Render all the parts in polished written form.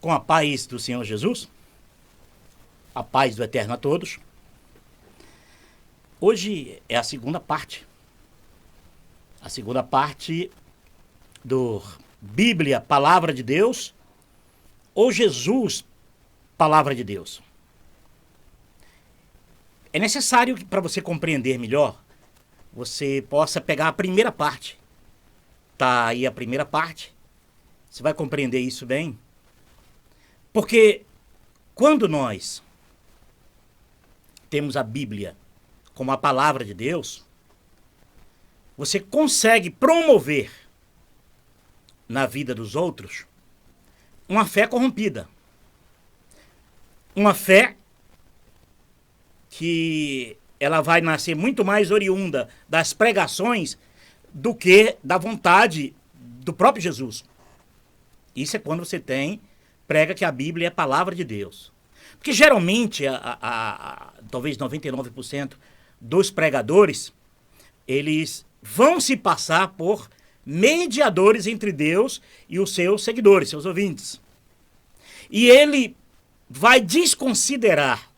Com a paz do Senhor Jesus, a paz do Eterno a todos. Hoje é a segunda parte do Bíblia, Palavra de Deus, ou Jesus, Palavra de Deus. É necessário que, para você compreender melhor, você possa pegar a primeira parte. Tá aí a primeira parte. Você vai compreender isso bem. Porque quando nós temos a Bíblia como a palavra de Deus, você consegue promover na vida dos outros uma fé corrompida. Uma fé que ela vai nascer muito mais oriunda das pregações do que da vontade do próprio Jesus. Isso é quando você prega que a Bíblia é a palavra de Deus. Porque geralmente, talvez 99% dos pregadores, eles vão se passar por mediadores entre Deus e os seus seguidores, seus ouvintes. E ele vai desconsiderar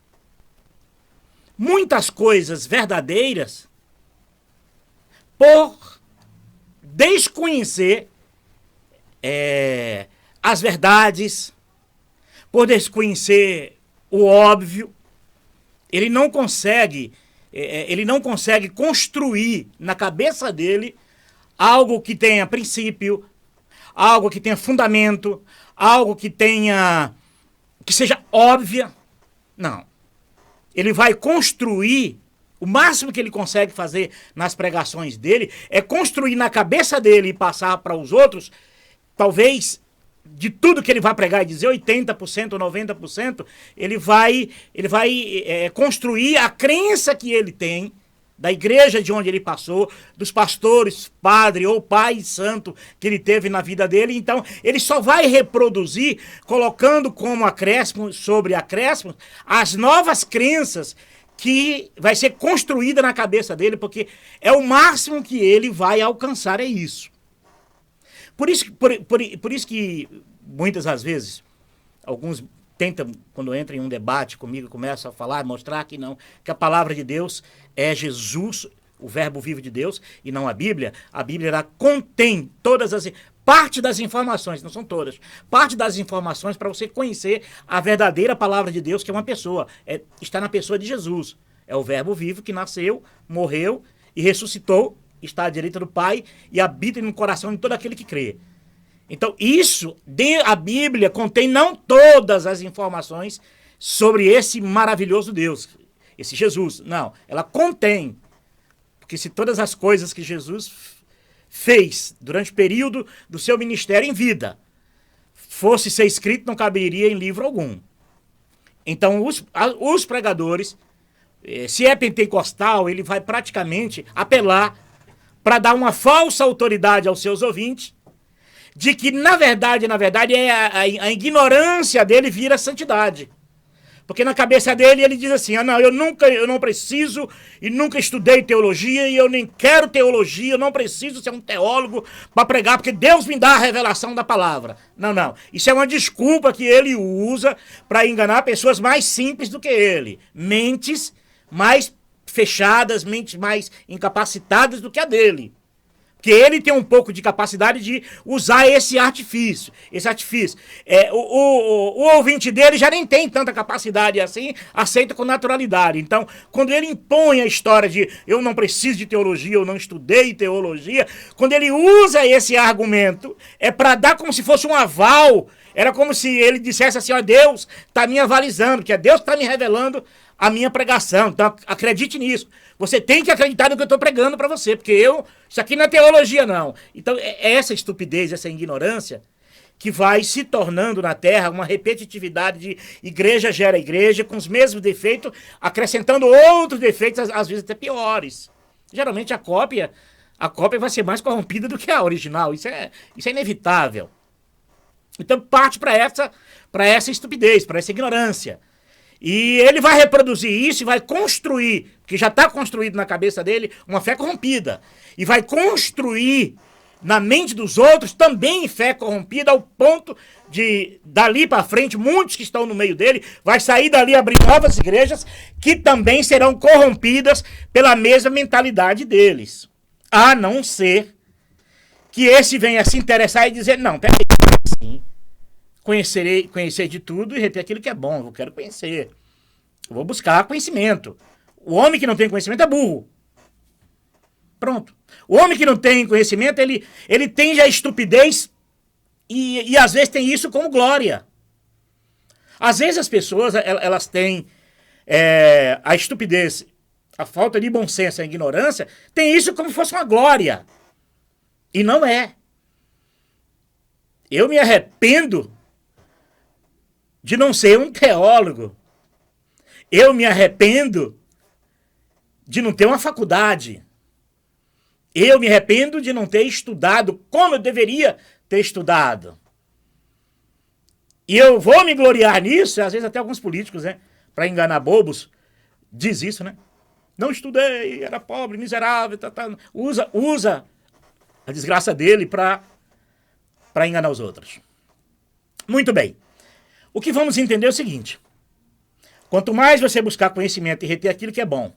muitas coisas verdadeiras por desconhecer as verdades, por desconhecer o óbvio. Ele não consegue construir na cabeça dele algo que tenha princípio, algo que tenha fundamento, algo que seja óbvia. Não. Ele vai construir, o máximo que ele consegue fazer nas pregações dele é construir na cabeça dele e passar para os outros, talvez de tudo que ele vai pregar e dizer 80% ou 90%, ele vai construir a crença que ele tem da igreja de onde ele passou, dos pastores, padre ou pai santo que ele teve na vida dele. Então ele só vai reproduzir, colocando como acréscimo sobre acréscimo as novas crenças que vai ser construída na cabeça dele, porque é o máximo que ele vai alcançar, é isso. Por isso que muitas das vezes, alguns tentam, quando entram em um debate comigo, começam a falar, mostrar que não, que a palavra de Deus é Jesus, o verbo vivo de Deus, e não a Bíblia. A Bíblia ela contém parte das informações, não são todas, parte das informações para você conhecer a verdadeira palavra de Deus, que é uma pessoa, está na pessoa de Jesus. É o verbo vivo que nasceu, morreu e ressuscitou, está à direita do Pai e habita no coração de todo aquele que crê. Então, a Bíblia contém não todas as informações sobre esse maravilhoso Deus, esse Jesus. Não, ela contém. Porque se todas as coisas que Jesus fez durante o período do seu ministério em vida fosse ser escrito, não caberia em livro algum. Então, os pregadores, se é pentecostal, ele vai praticamente apelar para dar uma falsa autoridade aos seus ouvintes, de que, na verdade, a ignorância dele vira santidade. Porque na cabeça dele, ele diz assim, eu não preciso e nunca estudei teologia e eu nem quero teologia, eu não preciso ser um teólogo para pregar, porque Deus me dá a revelação da palavra. Não. Isso é uma desculpa que ele usa para enganar pessoas mais simples do que ele. Mentes mais fechadas, mentes mais incapacitadas do que a dele. Porque ele tem um pouco de capacidade de usar esse artifício. O ouvinte dele já nem tem tanta capacidade assim, aceita com naturalidade. Então, quando ele impõe a história de eu não preciso de teologia, eu não estudei teologia, quando ele usa esse argumento, é para dar como se fosse um aval. Era como se ele dissesse assim, Deus está me avalizando, que é Deus está me revelando a minha pregação. Então, acredite nisso. Você tem que acreditar no que eu estou pregando para você, porque isso aqui não é teologia, não. Então, é essa estupidez, essa ignorância, que vai se tornando na Terra uma repetitividade de igreja gera igreja, com os mesmos defeitos, acrescentando outros defeitos, às vezes até piores. Geralmente a cópia vai ser mais corrompida do que a original. Isso é inevitável. Então, parte para essa estupidez, para essa ignorância. E ele vai reproduzir isso e vai construir, que já está construído na cabeça dele, uma fé corrompida. E vai construir na mente dos outros, também em fé corrompida, ao ponto de, dali para frente, muitos que estão no meio dele, vai sair dali abrir novas igrejas que também serão corrompidas pela mesma mentalidade deles. A não ser que esse venha se interessar e dizer, não, peraí, assim, conhecer de tudo e reter aquilo que é bom, eu quero conhecer. Eu vou buscar conhecimento. O homem que não tem conhecimento é burro. Pronto. O homem que não tem conhecimento, ele tende a estupidez e às vezes tem isso como glória. Às vezes as pessoas, elas têm a estupidez, a falta de bom senso, a ignorância, tem isso como se fosse uma glória. E não é. Eu me arrependo de não ser um teólogo. Eu me arrependo de não ter uma faculdade. Eu me arrependo de não ter estudado como eu deveria ter estudado. E eu vou me gloriar nisso, às vezes até alguns políticos, né, para enganar bobos, diz isso, né? Não estudei, era pobre, miserável, usa a desgraça dele para enganar os outros. Muito bem. O que vamos entender é o seguinte. Quanto mais você buscar conhecimento e reter aquilo que é bom,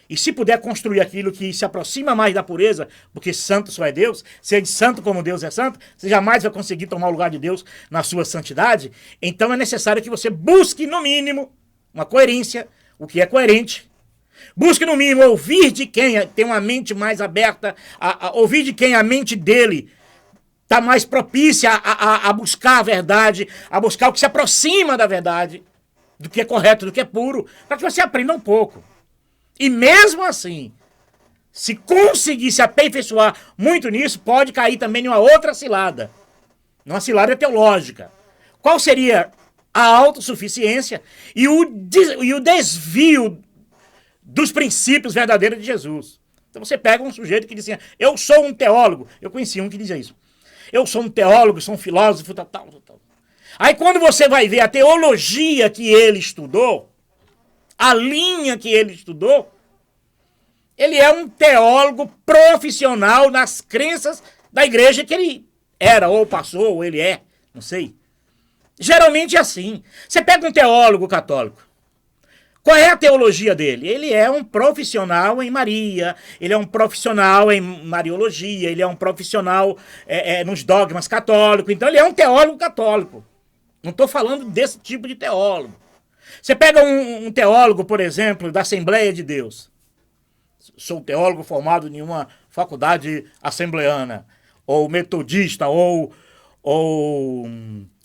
e se puder construir aquilo que se aproxima mais da pureza, porque santo só é Deus, seja santo como Deus é santo, você jamais vai conseguir tomar o lugar de Deus na sua santidade, então é necessário que você busque, no mínimo, uma coerência, o que é coerente. Busque, no mínimo, ouvir de quem tem uma mente mais aberta, ouvir de quem a mente dele está mais propícia a buscar a verdade, a buscar o que se aproxima da verdade, do que é correto, do que é puro, para que você aprenda um pouco. E mesmo assim, se conseguir se aperfeiçoar muito nisso, pode cair também em uma outra cilada. Uma cilada teológica. Qual seria a autossuficiência e o desvio dos princípios verdadeiros de Jesus? Então você pega um sujeito que diz assim, eu sou um teólogo. Eu conheci um que dizia isso. Eu sou um teólogo, sou um filósofo, tal. Aí quando você vai ver a teologia que ele estudou, a linha que ele estudou, ele é um teólogo profissional nas crenças da igreja que ele era, ou passou, ou ele é, não sei. Geralmente é assim. Você pega um teólogo católico, qual é a teologia dele? Ele é um profissional em Maria, ele é um profissional em Mariologia, ele é um profissional nos dogmas católicos, então ele é um teólogo católico. Não estou falando desse tipo de teólogo. Você pega um teólogo, por exemplo, da Assembleia de Deus. Sou teólogo formado em uma faculdade assembleana, ou metodista, ou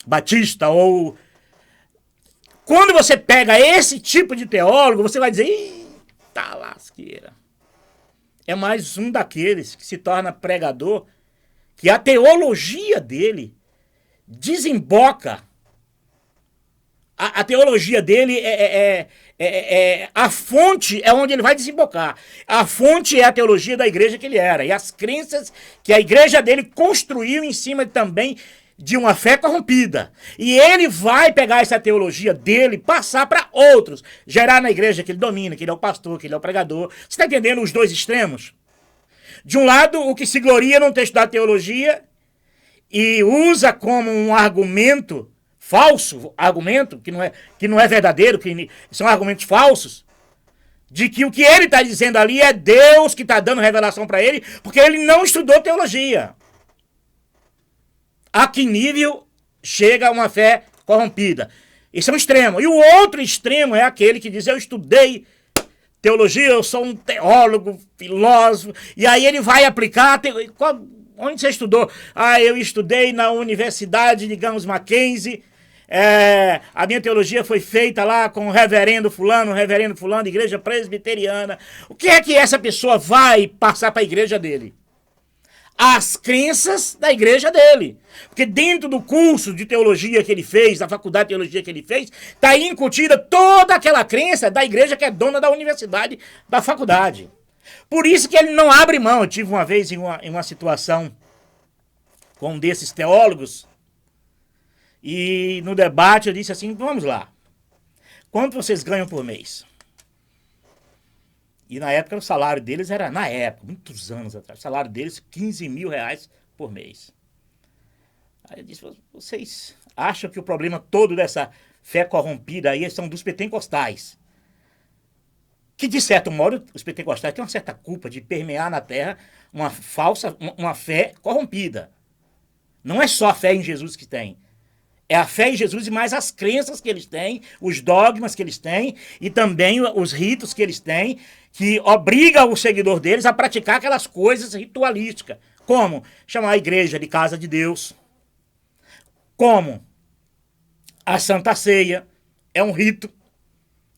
batista, ou... Quando você pega esse tipo de teólogo, você vai dizer, eita lasqueira. É mais um daqueles que se torna pregador, que a teologia dele desemboca. A teologia dele a fonte é onde ele vai desembocar. A fonte é a teologia da igreja que ele era. E as crenças que a igreja dele construiu em cima também de uma fé corrompida. E ele vai pegar essa teologia dele, passar para outros. Gerar na igreja que ele domina, que ele é o pastor, que ele é o pregador. Você está entendendo os dois extremos? De um lado, o que se gloria não ter estudado teologia e usa como um argumento falso, argumento que não é verdadeiro, que são argumentos falsos, de que o que ele está dizendo ali é Deus que está dando revelação para ele, porque ele não estudou teologia. A que nível chega uma fé corrompida? Isso é um extremo. E o outro extremo é aquele que diz, eu estudei teologia, eu sou um teólogo, filósofo, e aí ele vai aplicar... Onde você estudou? Eu estudei na universidade, digamos, Mackenzie. A minha teologia foi feita lá com o reverendo fulano, igreja presbiteriana. O que é que essa pessoa vai passar para a igreja dele? As crenças da igreja dele. Porque dentro do curso de teologia que ele fez, da faculdade de teologia que ele fez, está incutida toda aquela crença da igreja que é dona da universidade, da faculdade. Por isso que ele não abre mão. Eu tive uma vez em uma situação com um desses teólogos, e no debate eu disse assim, vamos lá, quanto vocês ganham por mês? E na época o salário deles era, muitos anos atrás, o salário deles 15 mil reais por mês. Aí eu disse, vocês acham que o problema todo dessa fé corrompida aí são dos pentecostais? Que, de certo modo, os pentecostais têm uma certa culpa de permear na terra uma fé corrompida. Não é só a fé em Jesus que tem. É a fé em Jesus e mais as crenças que eles têm, os dogmas que eles têm e também os ritos que eles têm, que obriga o seguidor deles a praticar aquelas coisas ritualísticas. Como chamar a igreja de casa de Deus. Como a Santa Ceia é um rito.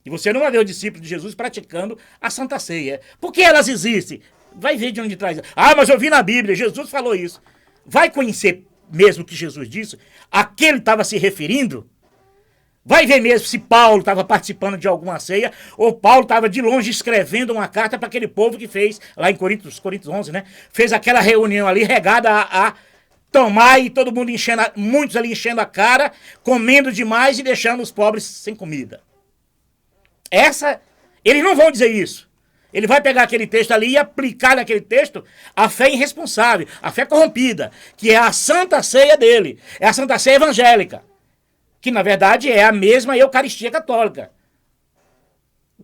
E você não vai ver o discípulo de Jesus praticando a Santa Ceia. Por que elas existem? Vai ver de onde traz. Ah, mas eu vi na Bíblia, Jesus falou isso. Vai conhecer mesmo o que Jesus disse? A que ele estava se referindo? Vai ver mesmo se Paulo estava participando de alguma ceia ou Paulo estava de longe escrevendo uma carta para aquele povo que fez, lá em Coríntios 11, né? Fez aquela reunião ali regada a tomar e todo mundo muitos ali enchendo a cara, comendo demais e deixando os pobres sem comida. Eles não vão dizer isso. Ele vai pegar aquele texto ali e aplicar naquele texto a fé irresponsável, a fé corrompida, que é a Santa Ceia dele, é a Santa Ceia evangélica, que na verdade é a mesma Eucaristia católica,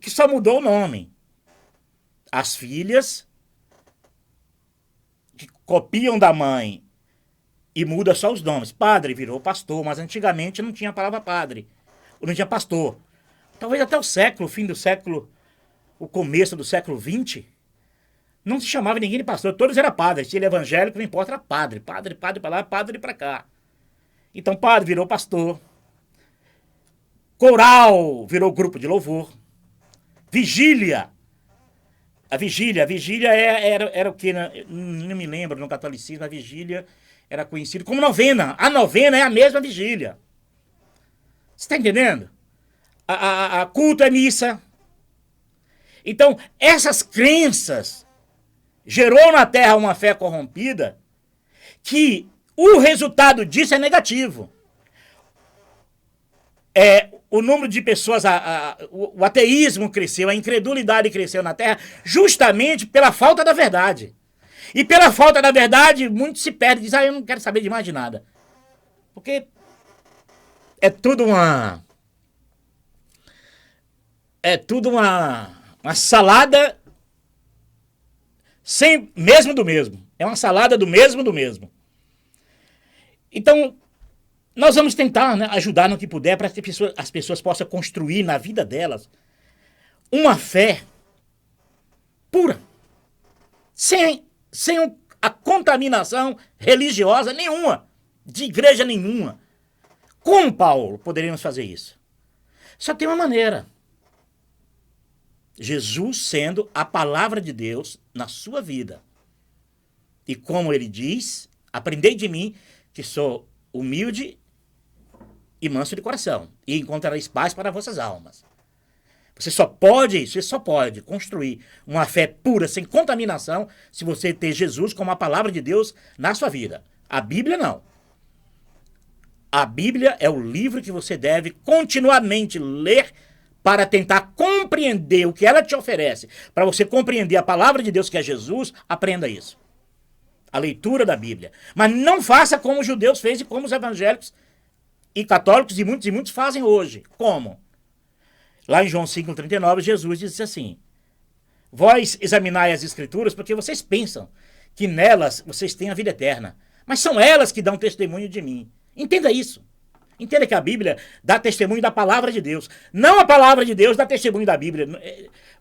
que só mudou o nome. As filhas que copiam da mãe e muda só os nomes. Padre virou pastor, mas antigamente não tinha a palavra padre, não tinha pastor. Talvez até o fim do século, o começo do século XX, não se chamava ninguém de pastor, todos eram padres. Se ele é evangélico, não importa, era padre. Padre para lá, padre para cá. Então padre virou pastor. Coral virou grupo de louvor. Vigília. A vigília era o que? Não me lembro no catolicismo, a vigília era conhecida como novena. A novena é a mesma vigília. Você está entendendo? A culto é missa. Então, essas crenças gerou na terra uma fé corrompida que o resultado disso é negativo. O número de pessoas, o ateísmo cresceu, a incredulidade cresceu na terra justamente pela falta da verdade. E pela falta da verdade, muitos se perdem e dizem, eu não quero saber de mais de nada. Porque é tudo uma salada mesmo do mesmo. É uma salada do mesmo do mesmo. Então, nós vamos tentar, né, ajudar no que puder para que as pessoas possam construir na vida delas uma fé pura. Sem a contaminação religiosa nenhuma, de igreja nenhuma. Como, Paulo, poderíamos fazer isso? Só tem uma maneira. Jesus sendo a palavra de Deus na sua vida. E como ele diz, aprendei de mim que sou humilde e manso de coração, e encontrareis paz para vossas almas. Você só pode construir uma fé pura, sem contaminação, se você ter Jesus como a palavra de Deus na sua vida. A Bíblia não. A Bíblia é o livro que você deve continuamente ler para tentar compreender o que ela te oferece. Para você compreender a palavra de Deus, que é Jesus, aprenda isso. A leitura da Bíblia. Mas não faça como os judeus fez e como os evangélicos e católicos e muitos fazem hoje. Como? Lá em João 5,39, Jesus disse assim: vós examinai as Escrituras porque vocês pensam que nelas vocês têm a vida eterna. Mas são elas que dão testemunho de mim. Entenda isso. Entenda que a Bíblia dá testemunho da palavra de Deus. Não a palavra de Deus dá testemunho da Bíblia.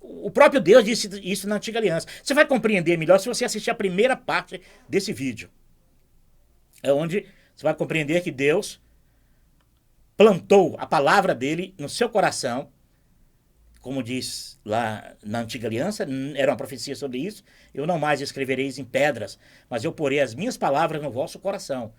O próprio Deus disse isso na Antiga Aliança. Você vai compreender melhor se você assistir a primeira parte desse vídeo. É onde você vai compreender que Deus plantou a palavra dele no seu coração. Como diz lá na Antiga Aliança, era uma profecia sobre isso. Eu não mais escrevereis em pedras, mas eu porei as minhas palavras no vosso coração.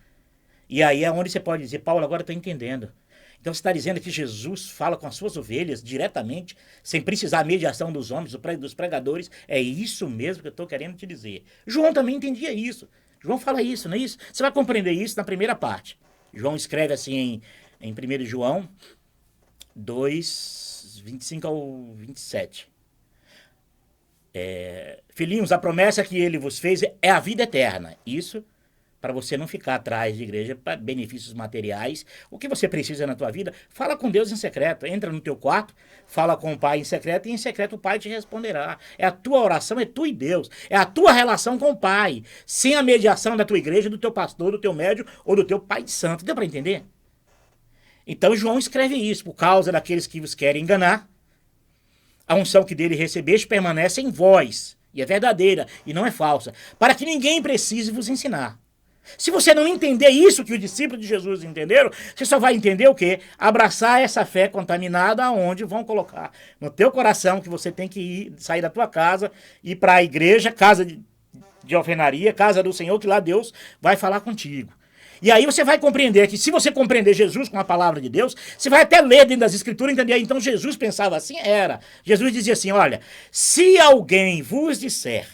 E aí é onde você pode dizer, Paulo, agora eu estou entendendo. Então você está dizendo que Jesus fala com as suas ovelhas diretamente, sem precisar da mediação dos homens, dos pregadores. É isso mesmo que eu estou querendo te dizer. João também entendia isso. João fala isso, não é isso? Você vai compreender isso na primeira parte. João escreve assim em 1 João 2, 25 ao 27. Filhinhos, a promessa que ele vos fez é a vida eterna. Isso para você não ficar atrás de igreja para benefícios materiais. O que você precisa na tua vida, fala com Deus em secreto. Entra no teu quarto, fala com o Pai em secreto e em secreto o Pai te responderá. É a tua oração, é tu e Deus. É a tua relação com o Pai, sem a mediação da tua igreja, do teu pastor, do teu médium ou do teu Pai de santo. Deu para entender? Então João escreve isso, por causa daqueles que vos querem enganar. A unção que dele recebeste permanece em vós, e é verdadeira, e não é falsa, para que ninguém precise vos ensinar. Se você não entender isso que os discípulos de Jesus entenderam, você só vai entender o quê? Abraçar essa fé contaminada aonde vão colocar no teu coração que você tem que ir, sair da tua casa, ir para a igreja, casa de alvenaria, casa do Senhor, que lá Deus vai falar contigo. E aí você vai compreender que se você compreender Jesus com a palavra de Deus, você vai até ler dentro das escrituras e entender. Então Jesus pensava assim, era. Jesus dizia assim, olha, se alguém vos disser,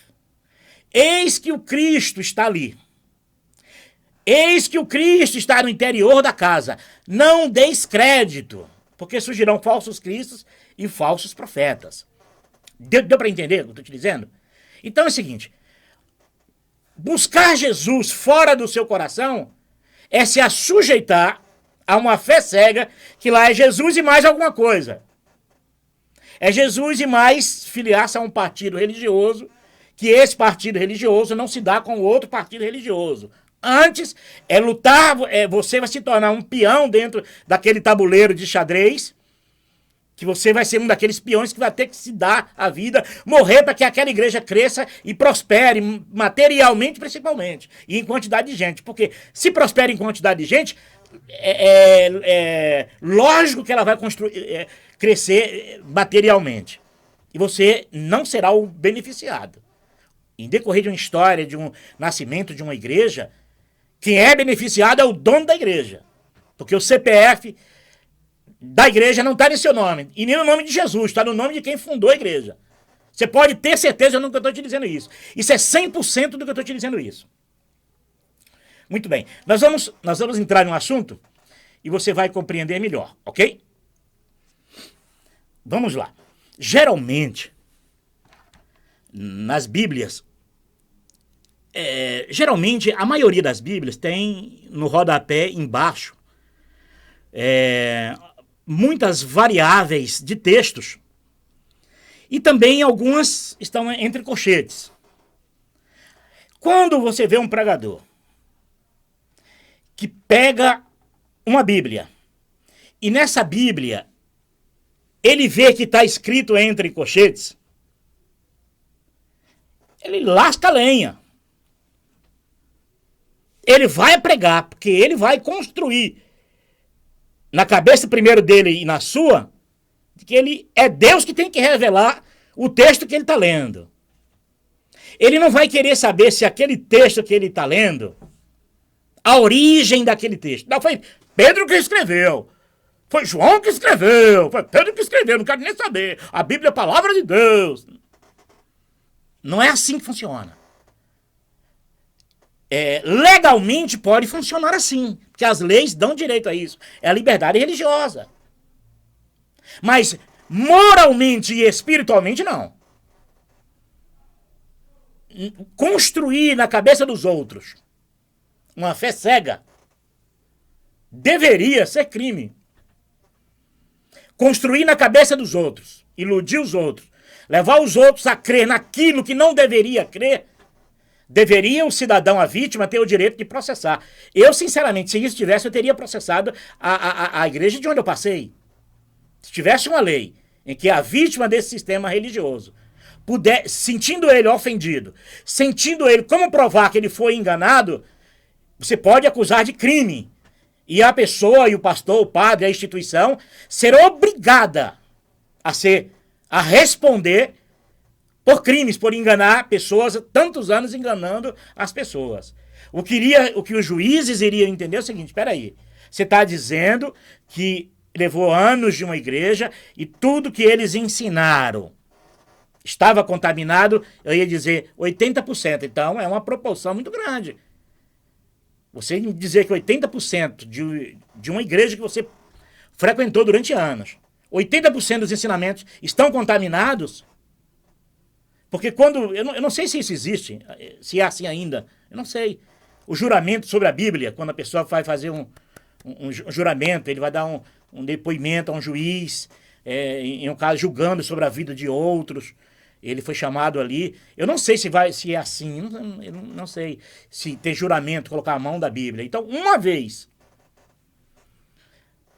eis que o Cristo está ali, eis que o Cristo está no interior da casa, não deis crédito, porque surgirão falsos cristos e falsos profetas. Deu para entender o que eu estou te dizendo? Então é o seguinte, buscar Jesus fora do seu coração é se assujeitar a uma fé cega, que lá é Jesus e mais alguma coisa. É Jesus e mais filiar-se a um partido religioso, que esse partido religioso não se dá com outro partido religioso. Antes, é lutar, você vai se tornar um peão dentro daquele tabuleiro de xadrez, que você vai ser um daqueles peões que vai ter que se dar a vida, morrer para que aquela igreja cresça e prospere, materialmente principalmente, e em quantidade de gente. Porque se prospera em quantidade de gente, lógico que ela vai crescer materialmente. E você não será o beneficiado. Em decorrer de uma história, de um nascimento de uma igreja, quem é beneficiado é o dono da igreja. Porque o CPF da igreja não está em seu nome, e nem no nome de Jesus, está no nome de quem fundou a igreja. Você pode ter certeza do que eu estou te dizendo isso. Isso é 100% do que eu estou te dizendo isso. Muito bem, nós vamos entrar no assunto e você vai compreender melhor, ok? Vamos lá. Geralmente, nas Bíblias, geralmente a maioria das Bíblias tem no rodapé embaixo muitas variáveis de textos e também algumas estão entre colchetes. Quando você vê um pregador que pega uma Bíblia e nessa Bíblia ele vê que está escrito entre colchetes, ele lasca a lenha. Ele vai pregar, porque ele vai construir na cabeça primeiro dele e na sua, que ele é Deus que tem que revelar o texto que ele está lendo. Ele não vai querer saber se aquele texto que ele está lendo, a origem daquele texto. Não, foi Pedro que escreveu. Foi João que escreveu. Foi Pedro que escreveu. Não quero nem saber. A Bíblia é a palavra de Deus. Não é assim que funciona. Legalmente pode funcionar assim, porque as leis dão direito a isso. É a liberdade religiosa. Mas moralmente e espiritualmente não. Construir na cabeça dos outros uma fé cega deveria ser crime. Construir na cabeça dos outros, iludir os outros, levar os outros a crer naquilo que não deveria crer, deveria o cidadão, a vítima, ter o direito de processar. Eu, sinceramente, se isso tivesse, eu teria processado a igreja de onde eu passei. Se tivesse uma lei em que a vítima desse sistema religioso, sentindo ele ofendido, sentindo ele como provar que ele foi enganado, você pode acusar de crime. E a pessoa, e o pastor, o padre, a instituição, ser obrigada a responder por crimes, por enganar pessoas, tantos anos enganando as pessoas. O que os juízes iriam entender é o seguinte, espera aí, você está dizendo que levou anos de uma igreja e tudo que eles ensinaram estava contaminado, eu ia dizer 80%, então é uma proporção muito grande. Você dizer que 80% de uma igreja que você frequentou durante anos, 80% dos ensinamentos estão contaminados. Porque quando... Eu não sei se isso existe, se é assim ainda. Eu não sei. o juramento sobre a Bíblia, quando a pessoa vai fazer um juramento, ele vai dar um depoimento a um juiz, em um caso julgando sobre a vida de outros. Ele foi chamado ali. Eu não sei se é assim, eu não sei se tem juramento, colocar a mão da Bíblia. Então, uma vez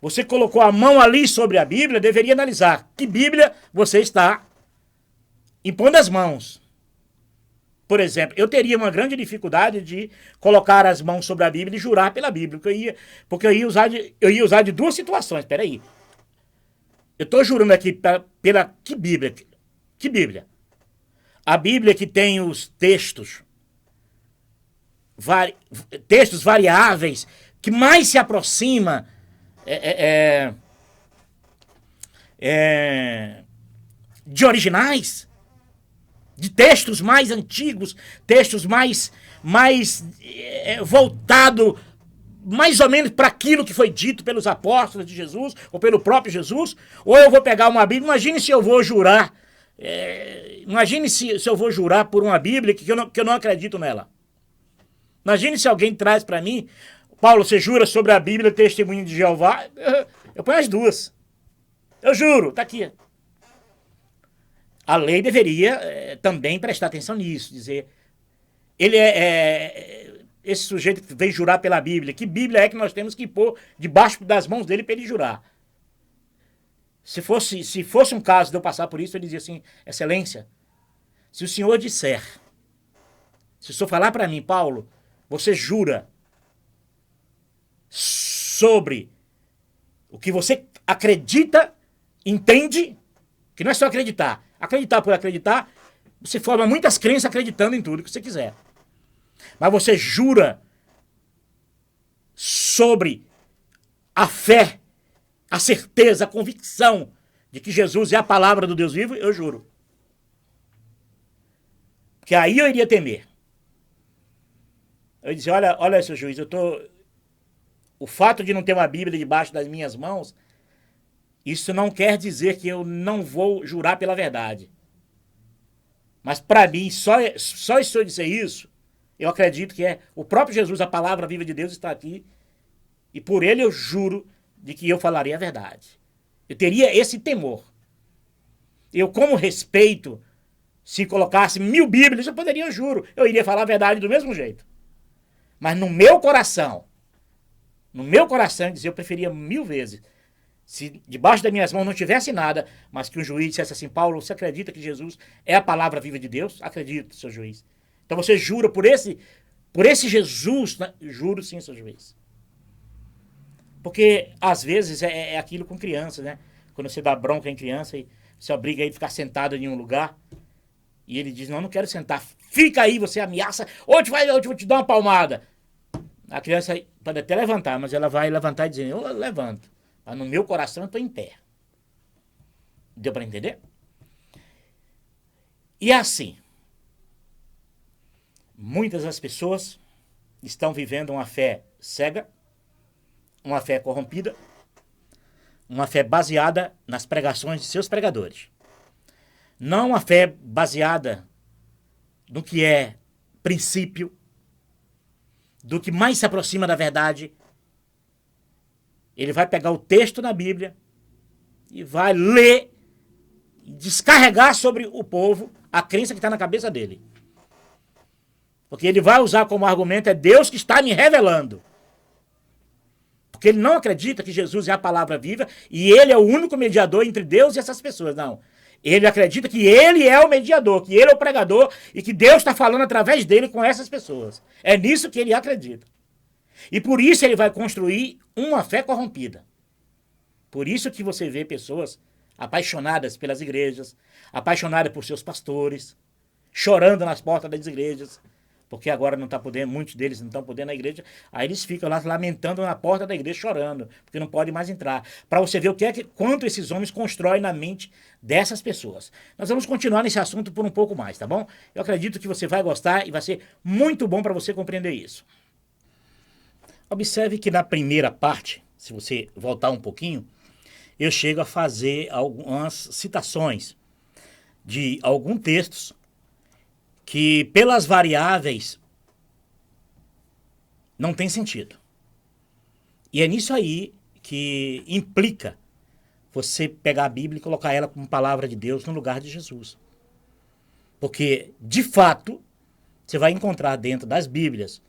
você colocou a mão ali sobre a Bíblia, deveria analisar que Bíblia você está impondo as mãos. Por exemplo, eu teria uma grande dificuldade de colocar as mãos sobre a Bíblia e jurar pela Bíblia, porque eu ia usar de duas situações. Espera aí. Eu estou jurando aqui pela que Bíblia? Que Bíblia? A Bíblia que tem os textos variáveis, que mais se aproxima de originais, de textos mais antigos, textos mais voltado mais ou menos para aquilo que foi dito pelos apóstolos de Jesus, ou pelo próprio Jesus, ou eu vou pegar uma Bíblia, imagine se eu vou jurar, imagine se eu vou jurar por uma Bíblia que eu não acredito nela. Imagine se alguém traz para mim, Paulo, você jura sobre a Bíblia, testemunho de Jeová? Eu ponho as duas. Eu juro, tá aqui. A lei deveria também prestar atenção nisso, dizer, ele esse sujeito que vem jurar pela Bíblia, que Bíblia é que nós temos que pôr debaixo das mãos dele para ele jurar? Se fosse um caso de eu passar por isso, eu dizia assim, excelência, se o senhor disser, se o senhor falar para mim, Paulo, você jura sobre o que você acredita, entende, que não é só acreditar. Acreditar por acreditar, você forma muitas crenças acreditando em tudo que você quiser. Mas você jura sobre a fé, a certeza, a convicção de que Jesus é a palavra do Deus vivo, eu juro. Porque aí eu iria temer. Eu disse, olha, seu juiz, o fato de não ter uma Bíblia debaixo das minhas mãos, isso não quer dizer que eu não vou jurar pela verdade. Mas para mim, só se eu disser isso, eu acredito que é o próprio Jesus, a palavra viva de Deus está aqui, e por ele eu juro de que eu falaria a verdade. Eu teria esse temor. Eu, como respeito, se colocasse 1000 Bíblias, eu juro, eu iria falar a verdade do mesmo jeito. Mas no meu coração, eu preferia 1000 vezes, se debaixo das minhas mãos não tivesse nada, mas que um juiz dissesse assim, Paulo, você acredita que Jesus é a palavra viva de Deus? Acredito, seu juiz. Então você jura por esse Jesus, né? Juro sim, seu juiz. Porque às vezes é aquilo com criança, né? Quando você dá bronca em criança e você obriga ele a ficar sentado em um lugar, e ele diz, não quero sentar, fica aí, você ameaça, ou eu vou te dar uma palmada. A criança pode até levantar, mas ela vai levantar e dizer, eu levanto. Mas no meu coração eu estou em pé. Deu para entender? E assim, muitas das pessoas estão vivendo uma fé cega, uma fé corrompida, uma fé baseada nas pregações de seus pregadores. Não uma fé baseada no que é princípio, do que mais se aproxima da verdade. Ele vai pegar o texto na Bíblia e vai ler e descarregar sobre o povo a crença que está na cabeça dele. Porque ele vai usar como argumento, é Deus que está me revelando. Porque ele não acredita que Jesus é a palavra viva e ele é o único mediador entre Deus e essas pessoas. Não. Ele acredita que ele é o mediador, que ele é o pregador e que Deus está falando através dele com essas pessoas. É nisso que ele acredita. E por isso ele vai construir uma fé corrompida. Por isso que você vê pessoas apaixonadas pelas igrejas, apaixonadas por seus pastores, chorando nas portas das igrejas, porque agora não está podendo, muitos deles não estão podendo na igreja, aí eles ficam lá lamentando na porta da igreja, chorando, porque não pode mais entrar. Para você ver quanto esses homens constroem na mente dessas pessoas. Nós vamos continuar nesse assunto por um pouco mais, tá bom? Eu acredito que você vai gostar e vai ser muito bom para você compreender isso. Observe que na primeira parte, se você voltar um pouquinho, eu chego a fazer algumas citações de alguns textos que, pelas variáveis Não tem sentido. E é nisso aí que implica você pegar a Bíblia e colocar ela como palavra de Deus no lugar de Jesus. Porque, de fato, você vai encontrar dentro das Bíblias,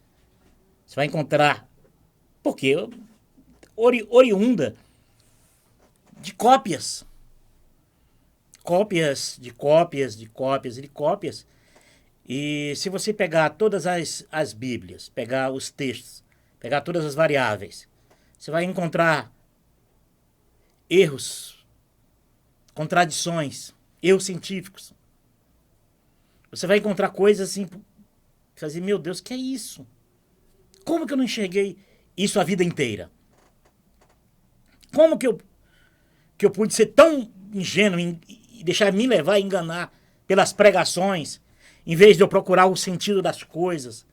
você vai encontrar, porque oriunda de cópias. Cópias, de cópias, de cópias e de cópias. E se você pegar todas as Bíblias, pegar os textos, pegar todas as variáveis, você vai encontrar erros, contradições, erros científicos. Você vai encontrar coisas assim, fazer, meu Deus, que é isso? Como que eu não enxerguei isso a vida inteira? Como que eu pude ser tão ingênuo e deixar me levar e enganar pelas pregações, em vez de eu procurar o sentido das coisas?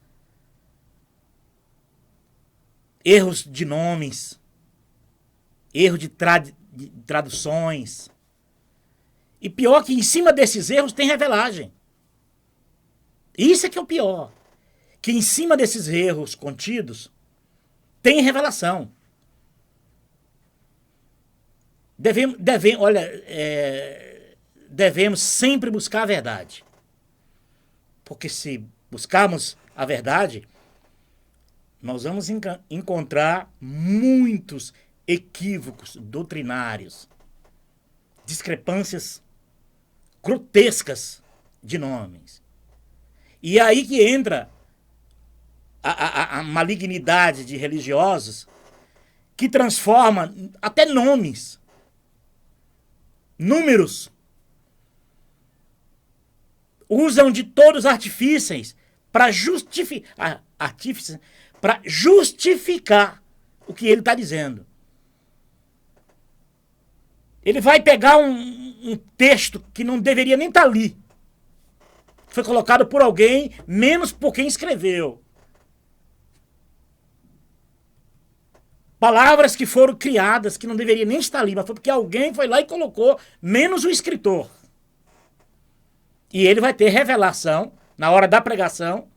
Erros de nomes, erro de traduções. E pior que em cima desses erros tem revelagem. Isso é que é o pior. Que em cima desses erros contidos tem revelação. Devemos sempre buscar a verdade. Porque se buscarmos a verdade, nós vamos encontrar muitos equívocos doutrinários, discrepâncias grotescas de nomes. E é aí que entra a malignidade de religiosos que transforma até nomes, números, usam de todos os artifícios para justificar o que ele está dizendo. Ele vai pegar um texto que não deveria nem estar ali. Foi colocado por alguém, menos por quem escreveu. Palavras que foram criadas, que não deveriam nem estar ali, mas foi porque alguém foi lá e colocou, menos o escritor. E ele vai ter revelação, na hora da pregação,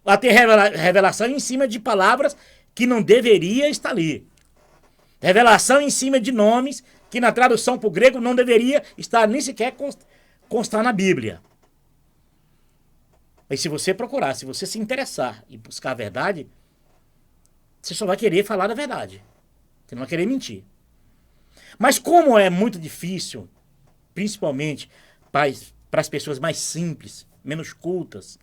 vai ter revelação em cima de palavras que não deveria estar ali. Revelação em cima de nomes que na tradução para o grego não deveria estar nem sequer constar na Bíblia. Mas se você procurar, se você se interessar e buscar a verdade, você só vai querer falar da verdade. Você não vai querer mentir. Mas como é muito difícil, principalmente para as pessoas mais simples, menos cultas,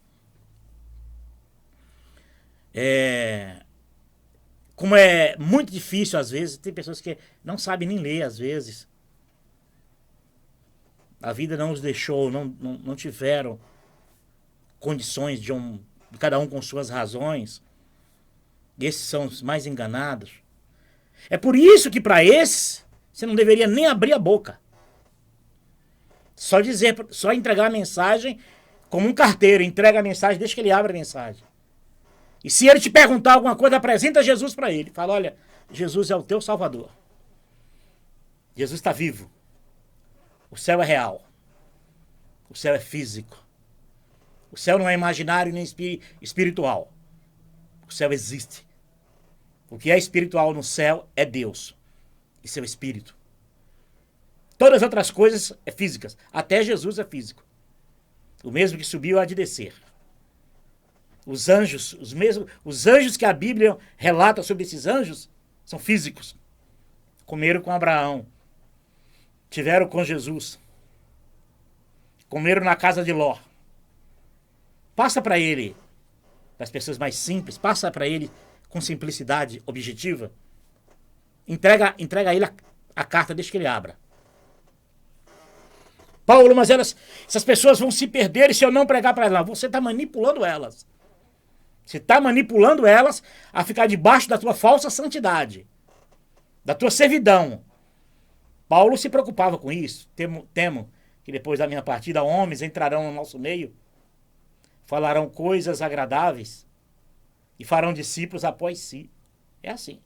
como é muito difícil às vezes, tem pessoas que não sabem nem ler às vezes. A vida não os deixou, não tiveram condições de cada um com suas razões. E esses são os mais enganados. É por isso que para esses você não deveria nem abrir a boca. Só entregar a mensagem como um carteiro. Entrega a mensagem, deixa que ele abra a mensagem. E se ele te perguntar alguma coisa, apresenta Jesus para ele. Fala, olha, Jesus é o teu Salvador. Jesus está vivo. O céu é real. O céu é físico. O céu não é imaginário nem espiritual. O céu existe. O que é espiritual no céu é Deus e seu Espírito. Todas as outras coisas é físicas. Até Jesus é físico. O mesmo que subiu há de descer. Os anjos, os anjos que a Bíblia relata sobre esses anjos são físicos. Comeram com Abraão. Tiveram com Jesus. Comeram na casa de Ló. Passa para ele, para as pessoas mais simples, passa para ele com simplicidade objetiva. Entrega a ele a carta, deixa que ele abra. Paulo, mas essas pessoas vão se perder se eu não pregar para elas. Você está manipulando elas. Você está manipulando elas a ficar debaixo da tua falsa santidade, da tua servidão. Paulo se preocupava com isso. Temo que depois da minha partida, homens entrarão no nosso meio, falarão coisas agradáveis e farão discípulos após si. É assim.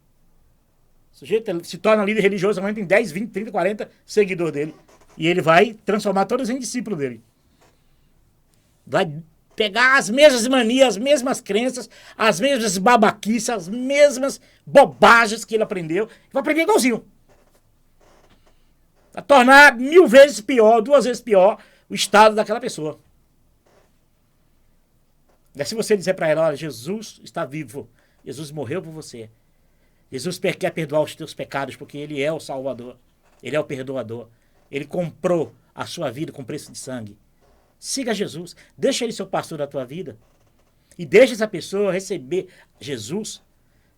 O sujeito se torna líder religioso, aumenta em 10, 20, 30, 40 seguidores dele. E ele vai transformar todos em discípulos dele. Vai pegar as mesmas manias, as mesmas crenças, as mesmas babaquices, as mesmas bobagens que ele aprendeu, vai aprender igualzinho. Vai tornar 1000 vezes pior, 2 vezes pior o estado daquela pessoa. E se você dizer para ela, olha, Jesus está vivo, Jesus morreu por você, Jesus quer perdoar os teus pecados, porque Ele é o Salvador, Ele é o perdoador, Ele comprou a sua vida com preço de sangue. Siga Jesus, deixa Ele ser o pastor da tua vida, e deixa essa pessoa receber Jesus,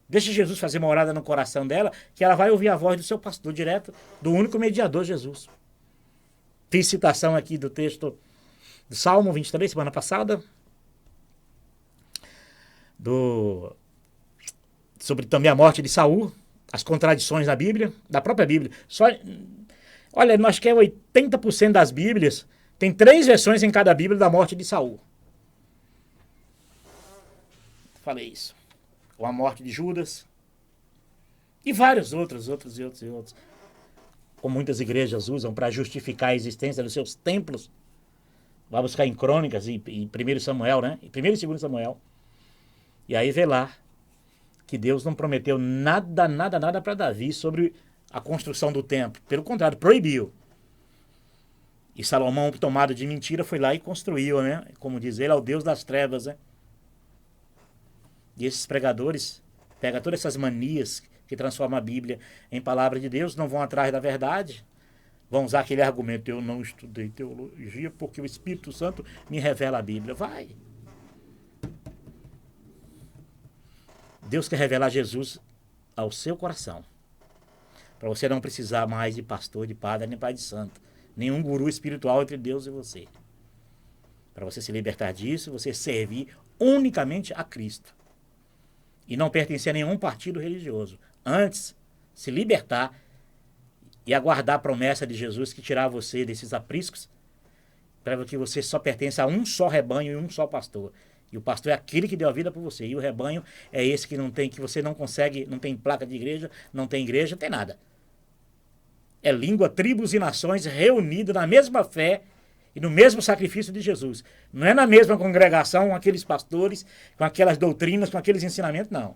deixa Jesus fazer morada no coração dela, que ela vai ouvir a voz do seu pastor direto, do único mediador, Jesus. Fiz citação aqui do texto do Salmo 23, semana passada, sobre também a morte de Saul, as contradições da Bíblia, da própria Bíblia. Olha, nós que 80% das Bíblias tem 3 versões em cada Bíblia da morte de Saul. Falei isso. Ou a morte de Judas. E vários outros. Como muitas igrejas usam para justificar a existência dos seus templos. Vai buscar em Crônicas e 1 Samuel, né? Em 1 e 2 Samuel. E aí vê lá que Deus não prometeu nada para Davi sobre a construção do templo. Pelo contrário, proibiu. E Salomão, tomado de mentira, foi lá e construiu, né? Como diz ele, é o Deus das trevas, né? E esses pregadores pegam todas essas manias que transformam a Bíblia em palavra de Deus, não vão atrás da verdade, vão usar aquele argumento, eu não estudei teologia porque o Espírito Santo me revela a Bíblia. Vai! Deus quer revelar Jesus ao seu coração, para você não precisar mais de pastor, de padre, nem pai de santo, nenhum guru espiritual entre Deus e você. Para você se libertar disso, você servir unicamente a Cristo. E não pertencer a nenhum partido religioso. Antes, se libertar e aguardar a promessa de Jesus que tirar você desses apriscos, para que você só pertença a um só rebanho e um só pastor. E o pastor é aquele que deu a vida por você. E o rebanho é esse que você não consegue, não tem placa de igreja, não tem nada. É língua, tribos e nações reunidas na mesma fé e no mesmo sacrifício de Jesus. Não é na mesma congregação, com aqueles pastores, com aquelas doutrinas, com aqueles ensinamentos, não.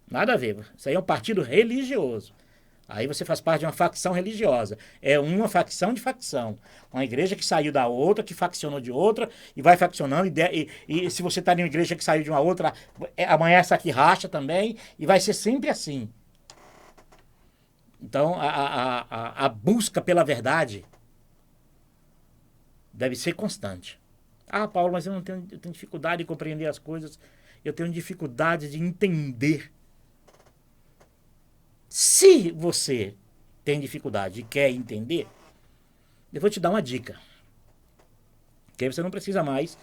Nada a ver. Isso aí é um partido religioso. Aí você faz parte de uma facção religiosa. É uma facção de facção. Uma igreja que saiu da outra, que faccionou de outra, e vai faccionando. E se você está em uma igreja que saiu de uma outra, amanhã essa aqui racha também, e vai ser sempre assim. Então, a busca pela verdade deve ser constante. Ah, Paulo, mas eu tenho dificuldade de compreender as coisas. Eu tenho dificuldade de entender. Se você tem dificuldade e quer entender, eu vou te dar uma dica. Que aí você não precisa mais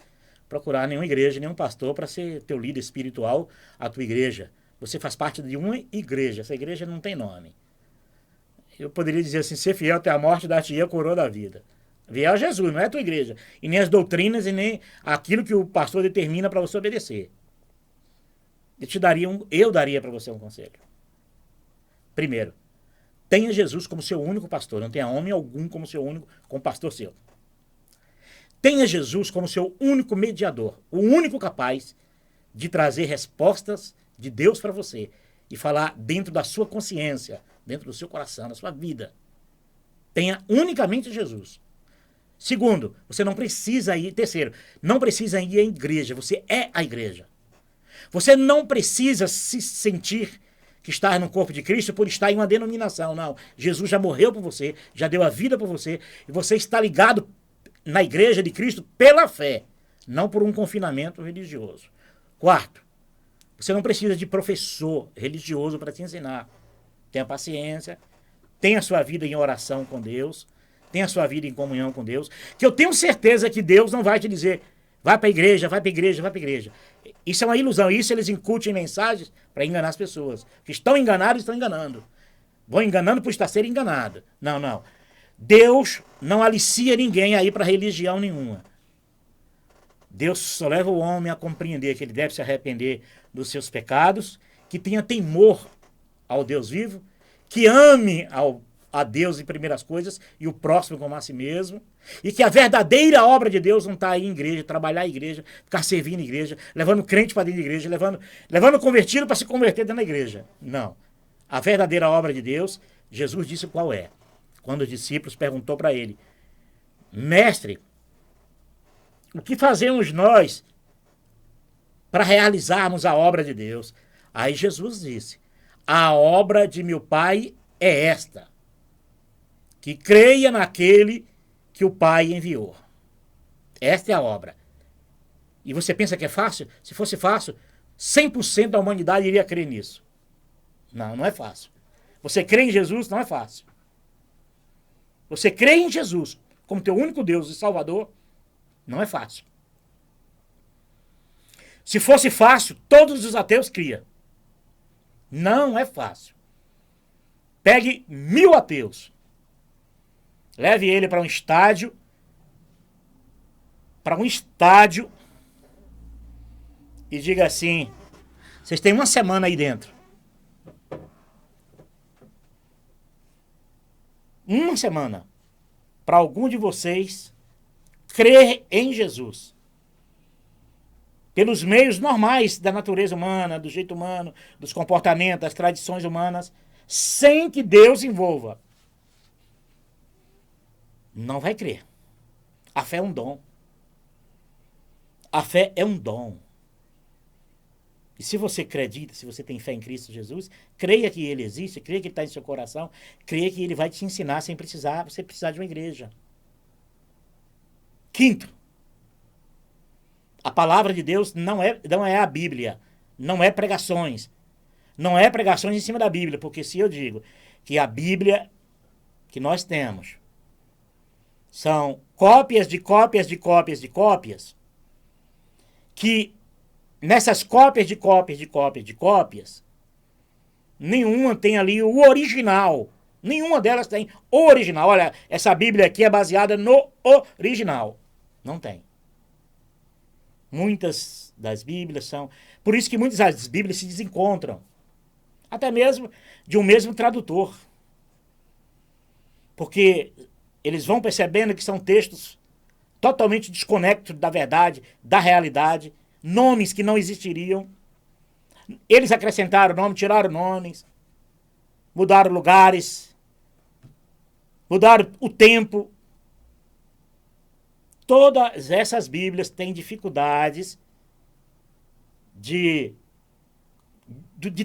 procurar nenhuma igreja, nenhum pastor para ser teu líder espiritual, a tua igreja. Você faz parte de uma igreja. Essa igreja não tem nome. Eu poderia dizer assim, ser fiel até a morte, dar-te-ia a coroa da vida. Fiel a Jesus, não é a tua igreja. E nem as doutrinas e nem aquilo que o pastor determina para você obedecer. Eu daria para você um conselho. Primeiro, tenha Jesus como seu único pastor. Não tenha homem algum como seu único, como pastor seu. Tenha Jesus como seu único mediador. O único capaz de trazer respostas de Deus para você. E falar dentro da sua consciência, dentro do seu coração, da sua vida. Tenha unicamente Jesus. Segundo, você não precisa ir. Terceiro, não precisa ir à igreja. Você é a igreja. Você não precisa se sentir que está no corpo de Cristo por estar em uma denominação. Não. Jesus já morreu por você, já deu a vida por você, e você está ligado na igreja de Cristo pela fé, não por um confinamento religioso. Quarto, você não precisa de professor religioso para te ensinar. Tenha paciência, tenha a sua vida em oração com Deus, tenha a sua vida em comunhão com Deus, que eu tenho certeza que Deus não vai te dizer, vai para a igreja, vai para a igreja, vai para a igreja. Isso é uma ilusão, isso eles incutem mensagens para enganar as pessoas. Que estão enganados, estão enganando. Vão enganando por estar sendo enganado. Não. Deus não alicia ninguém a ir para religião nenhuma. Deus só leva o homem a compreender que ele deve se arrepender dos seus pecados, que tenha temor ao Deus vivo, que ame ao a Deus em primeiras coisas e o próximo como a si mesmo. E que a verdadeira obra de Deus não está aí em igreja, trabalhar em igreja, ficar servindo em igreja, levando crente para dentro da igreja, levando convertido para se converter dentro da igreja. Não. A verdadeira obra de Deus, Jesus disse qual é. Quando os discípulos perguntou para ele, mestre, o que fazemos nós para realizarmos a obra de Deus? Aí Jesus disse, a obra de meu Pai é esta, que creia naquele que o Pai enviou. Esta é a obra. E você pensa que é fácil? Se fosse fácil, 100% da humanidade iria crer nisso. Não, não é fácil. Você crê em Jesus, não é fácil. Você crê em Jesus como teu único Deus e Salvador, não é fácil. Se fosse fácil, todos os ateus criam. Não é fácil. Pegue 1000 ateus. Leve ele para um estádio. E diga assim, vocês têm uma semana aí dentro. Uma semana. Para algum de vocês crer em Jesus. Pelos meios normais da natureza humana, do jeito humano, dos comportamentos, das tradições humanas, sem que Deus envolva. Não vai crer. A fé é um dom. A fé é um dom. E se você acredita, se você tem fé em Cristo Jesus, creia que Ele existe, creia que Ele está em seu coração, creia que Ele vai te ensinar sem você precisar de uma igreja. Quinto, a palavra de Deus não é a Bíblia, não é pregações. Não é pregações em cima da Bíblia, porque se eu digo que a Bíblia que nós temos são cópias de cópias de cópias de cópias, que nessas cópias de cópias de cópias de cópias, nenhuma tem ali o original. Nenhuma delas tem o original. Olha, essa Bíblia aqui é baseada no original. Não tem. Muitas das Bíblias são... Por isso que muitas das Bíblias se desencontram. Até mesmo de um mesmo tradutor. Porque eles vão percebendo que são textos totalmente desconectos da verdade, da realidade, nomes que não existiriam. Eles acrescentaram nomes, tiraram nomes, mudaram lugares, mudaram o tempo. Todas essas Bíblias têm dificuldades de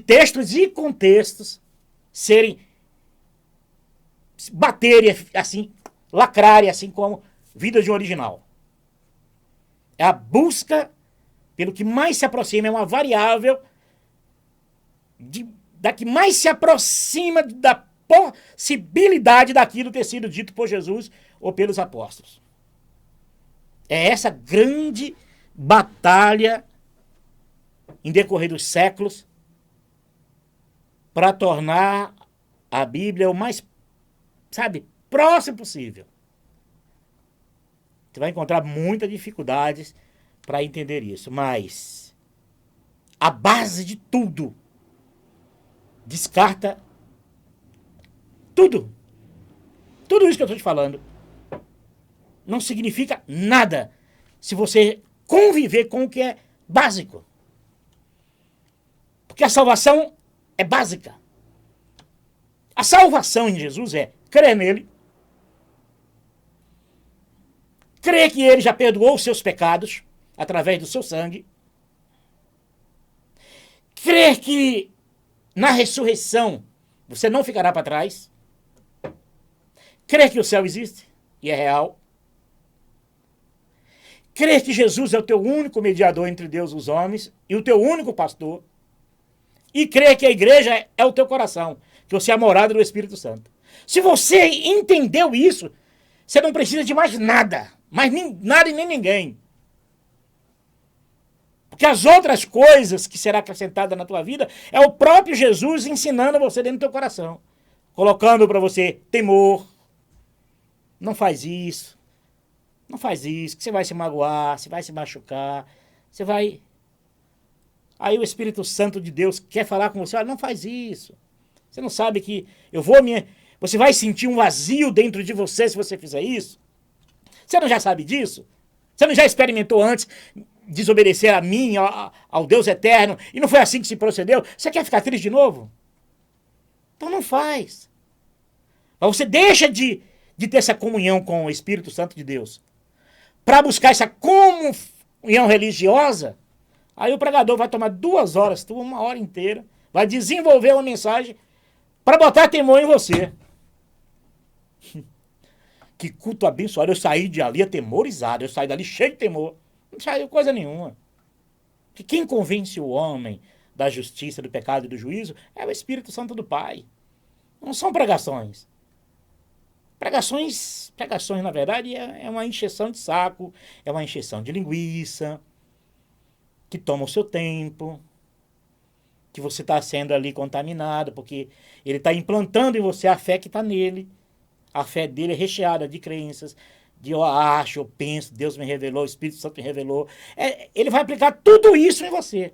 textos e contextos baterem assim, lacrarem assim como vida de um original. É a busca pelo que mais se aproxima, é uma variável da que mais se aproxima da possibilidade daquilo ter sido dito por Jesus ou pelos apóstolos. É essa grande batalha em decorrer dos séculos para tornar a Bíblia o mais, próximo possível. Você vai encontrar muitas dificuldades para entender isso, mas a base de tudo descarta tudo. Tudo isso que eu estou te falando não significa nada se você conviver com o que é básico. Porque a salvação é básica. A salvação em Jesus é crer nele, crer que ele já perdoou os seus pecados através do seu sangue, crer que na ressurreição você não ficará para trás, crer que o céu existe e é real, crer que Jesus é o teu único mediador entre Deus e os homens e o teu único pastor, e crer que a igreja é o teu coração, que você é a morada do Espírito Santo. Se você entendeu isso, você não precisa de mais nada, nada e nem ninguém. Porque as outras coisas que será acrescentada na tua vida é o próprio Jesus ensinando você dentro do teu coração. Colocando para você temor. Não faz isso. Não faz isso, que você vai se magoar, você vai se machucar, você vai... Aí o Espírito Santo de Deus quer falar com você, olha, não faz isso. Você não sabe que eu vou me... Você vai sentir um vazio dentro de você se você fizer isso? Você não já sabe disso? Você não já experimentou antes desobedecer a mim, ao Deus eterno, e não foi assim que se procedeu? Você quer ficar triste de novo? Então não faz. Mas você deixa de ter essa comunhão com o Espírito Santo de Deus para buscar essa comunhão religiosa. Aí o pregador vai tomar 2 horas, 1 hora inteira, vai desenvolver uma mensagem para botar temor em você. Que culto abençoado. Eu saí de ali atemorizado, eu saí dali cheio de temor. Não saiu coisa nenhuma. Que quem convence o homem da justiça, do pecado e do juízo é o Espírito Santo do Pai. Não são pregações. Pregações, na verdade, é uma encheção de saco, é uma encheção de linguiça, que toma o seu tempo, que você está sendo ali contaminado, porque ele está implantando em você a fé que está nele. A fé dele é recheada de crenças, de eu acho, eu penso, Deus me revelou, o Espírito Santo me revelou. Ele vai aplicar tudo isso em você.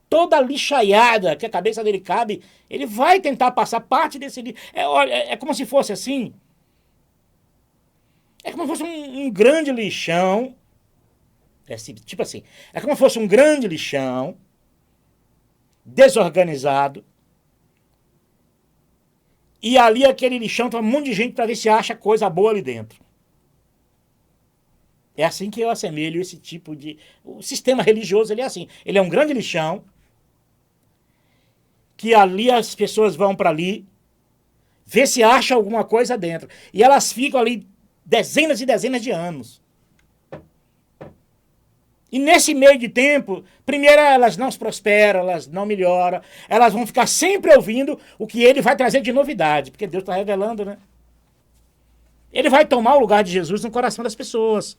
Toda a lixaiada que a cabeça dele cabe, ele vai tentar passar parte desse lixo. É como se fosse assim. É como se fosse um grande lixão. Tipo assim. É como se fosse um grande lixão, desorganizado. E ali aquele lixão tem um monte de gente para ver se acha coisa boa ali dentro. É assim que eu assemelho esse tipo de... O sistema religioso, ele é assim. Ele é um grande lixão, que ali as pessoas vão para ali, ver se acha alguma coisa dentro. E elas ficam ali dezenas e dezenas de anos. E nesse meio de tempo, primeiro elas não se prosperam, elas não melhoram, elas vão ficar sempre ouvindo o que ele vai trazer de novidade, porque Deus está revelando, né? Ele vai tomar o lugar de Jesus no coração das pessoas.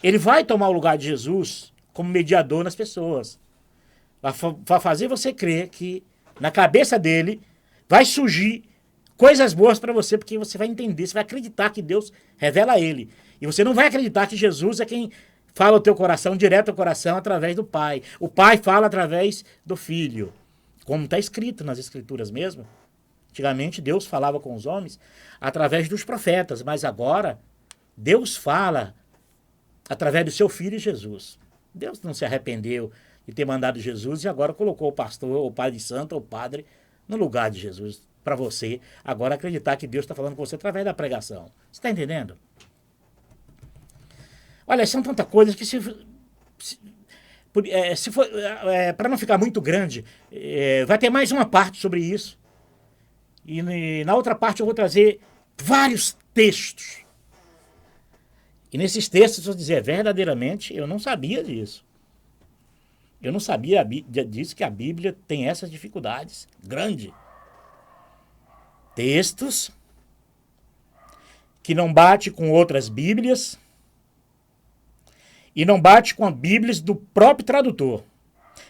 Ele vai tomar o lugar de Jesus como mediador nas pessoas. Vai fazer você crer que na cabeça dele vai surgir coisas boas para você, porque você vai entender, você vai acreditar que Deus revela a ele. E você não vai acreditar que Jesus é quem fala o teu coração, direto ao coração, através do Pai. O Pai fala através do Filho. Como está escrito nas Escrituras mesmo. Antigamente Deus falava com os homens através dos profetas, mas agora Deus fala através do seu Filho Jesus. Deus não se arrependeu de ter mandado Jesus e agora colocou o pastor, o pai de santo, o padre, no lugar de Jesus, para você agora acreditar que Deus está falando com você através da pregação. Você está entendendo? Olha, são tantas coisas que se for para não ficar muito grande, vai ter mais uma parte sobre isso. E na outra parte eu vou trazer vários textos. E nesses textos eu vou dizer, verdadeiramente, eu não sabia disso. Eu não sabia disso, que a Bíblia tem essas dificuldades grandes. Textos que não bate com outras Bíblias e não bate com as Bíblias do próprio tradutor.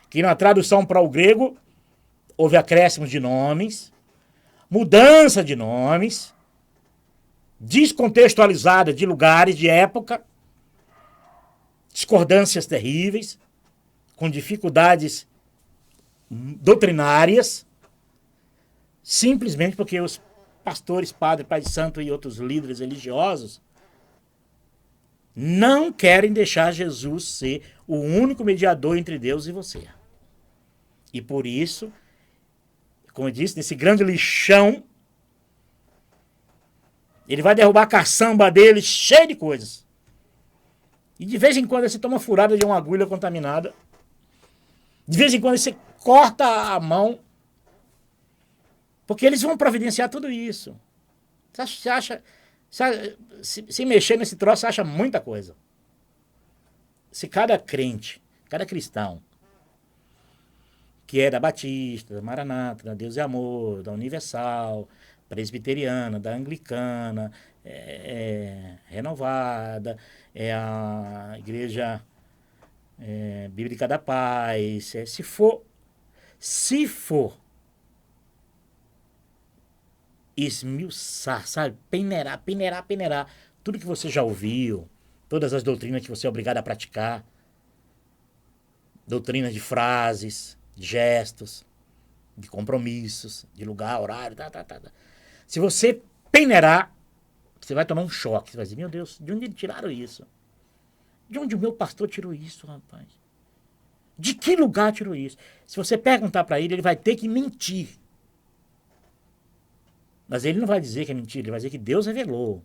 Que na tradução para o grego houve acréscimos de nomes, mudança de nomes, descontextualizada de lugares, de época, discordâncias terríveis, com dificuldades doutrinárias, simplesmente porque os pastores, padres, pai de santo e outros líderes religiosos não querem deixar Jesus ser o único mediador entre Deus e você. E por isso, como eu disse, nesse grande lixão, ele vai derrubar a caçamba dele cheio de coisas. E de vez em quando você toma furada de uma agulha contaminada. De vez em quando você corta a mão. Porque eles vão providenciar tudo isso. Você acha... Se mexer nesse troço, você acha muita coisa. Se cada crente, cada cristão, que é da Batista, da Maranata, da Deus e Amor, da Universal, presbiteriana, da Anglicana, Renovada, a Igreja Bíblica da Paz, se for esmiuçar, sabe? Peneirar tudo que você já ouviu, todas as doutrinas que você é obrigado a praticar, doutrinas de frases, de gestos, de compromissos, de lugar, horário, Se você peneirar, você vai tomar um choque. Você vai dizer, meu Deus, de onde tiraram isso? De onde o meu pastor tirou isso, rapaz? De que lugar tirou isso? Se você perguntar para ele, ele vai ter que mentir. Mas ele não vai dizer que é mentira, ele vai dizer que Deus revelou.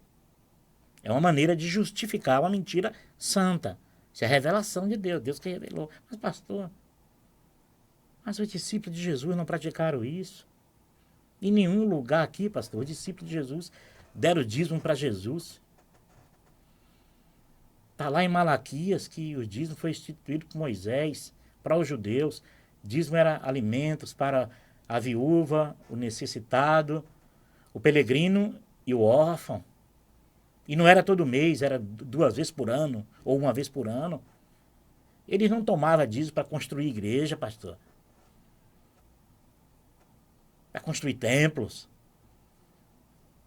É uma maneira de justificar uma mentira santa. Isso é a revelação de Deus, Deus que revelou. Mas pastor, mas os discípulos de Jesus não praticaram isso. Em nenhum lugar aqui, pastor, os discípulos de Jesus deram o dízimo para Jesus. Está lá em Malaquias que o dízimo foi instituído por Moisés para os judeus. Dízimo era alimentos para a viúva, o necessitado, o peregrino e o órfão. E não era todo mês, era 2 vezes por ano, ou 1 vez por ano. Eles não tomavam dízimo para construir igreja, pastor. Para construir templos.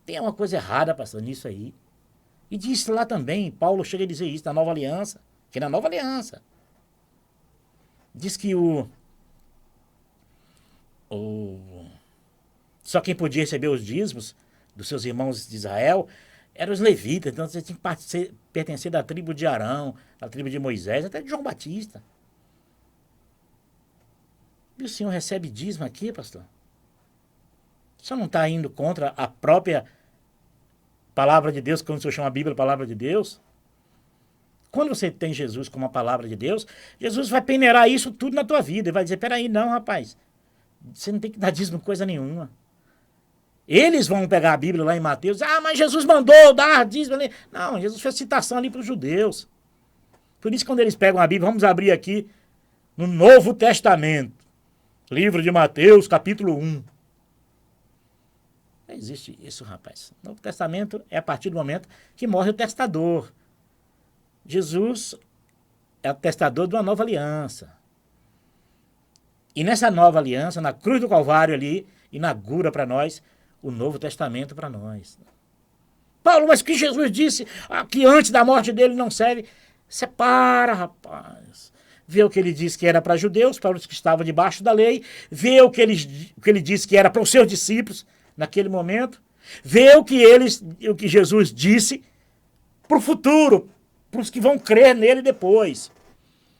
Tem uma coisa errada, pastor, nisso aí. E disse lá também, Paulo chega a dizer isso, na Nova Aliança. Que na Nova Aliança. Diz que só quem podia receber os dízimos dos seus irmãos de Israel eram os levitas. Então você tinha que pertencer da tribo de Arão, da tribo de Moisés, até de João Batista. E o senhor recebe dízimo aqui, pastor? O senhor não está indo contra a própria palavra de Deus, quando o senhor chama a Bíblia palavra de Deus? Quando você tem Jesus como a palavra de Deus, Jesus vai peneirar isso tudo na tua vida. Ele vai dizer, peraí, não, rapaz. Você não tem que dar dízimo coisa nenhuma. Eles vão pegar a Bíblia lá em Mateus. Ah, mas Jesus mandou dar dízimo ali. Não, Jesus fez citação ali para os judeus. Por isso, quando eles pegam a Bíblia, vamos abrir aqui no Novo Testamento. Livro de Mateus, capítulo 1. Não existe isso, rapaz. O Novo Testamento é a partir do momento que morre o testador. Jesus é o testador de uma nova aliança. E nessa nova aliança, na cruz do Calvário ali, inaugura para nós o Novo Testamento para nós. Paulo, mas que Jesus disse que antes da morte dele não serve? Separa, rapaz. Vê o que ele disse que era para judeus, para os que estavam debaixo da lei. Vê o que ele disse que era para os seus discípulos naquele momento. Vê o que Jesus disse para o futuro, para os que vão crer nele depois.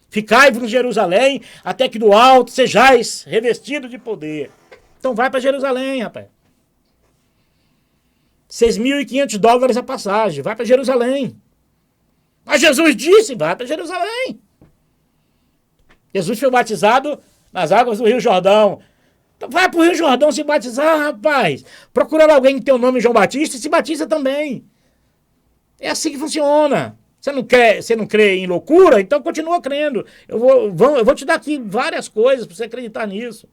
Ficai-vos em Jerusalém, até que do alto sejais revestidos de poder. Então vai para Jerusalém, rapaz. $6.500 a passagem, vai para Jerusalém. Mas Jesus disse, vai para Jerusalém. Jesus foi batizado nas águas do Rio Jordão. Então vai para o Rio Jordão se batizar, rapaz. Procura alguém que tem o nome João Batista e se batiza também. É assim que funciona. Você não crê em loucura? Então continua crendo. Eu vou te dar aqui várias coisas para você acreditar nisso.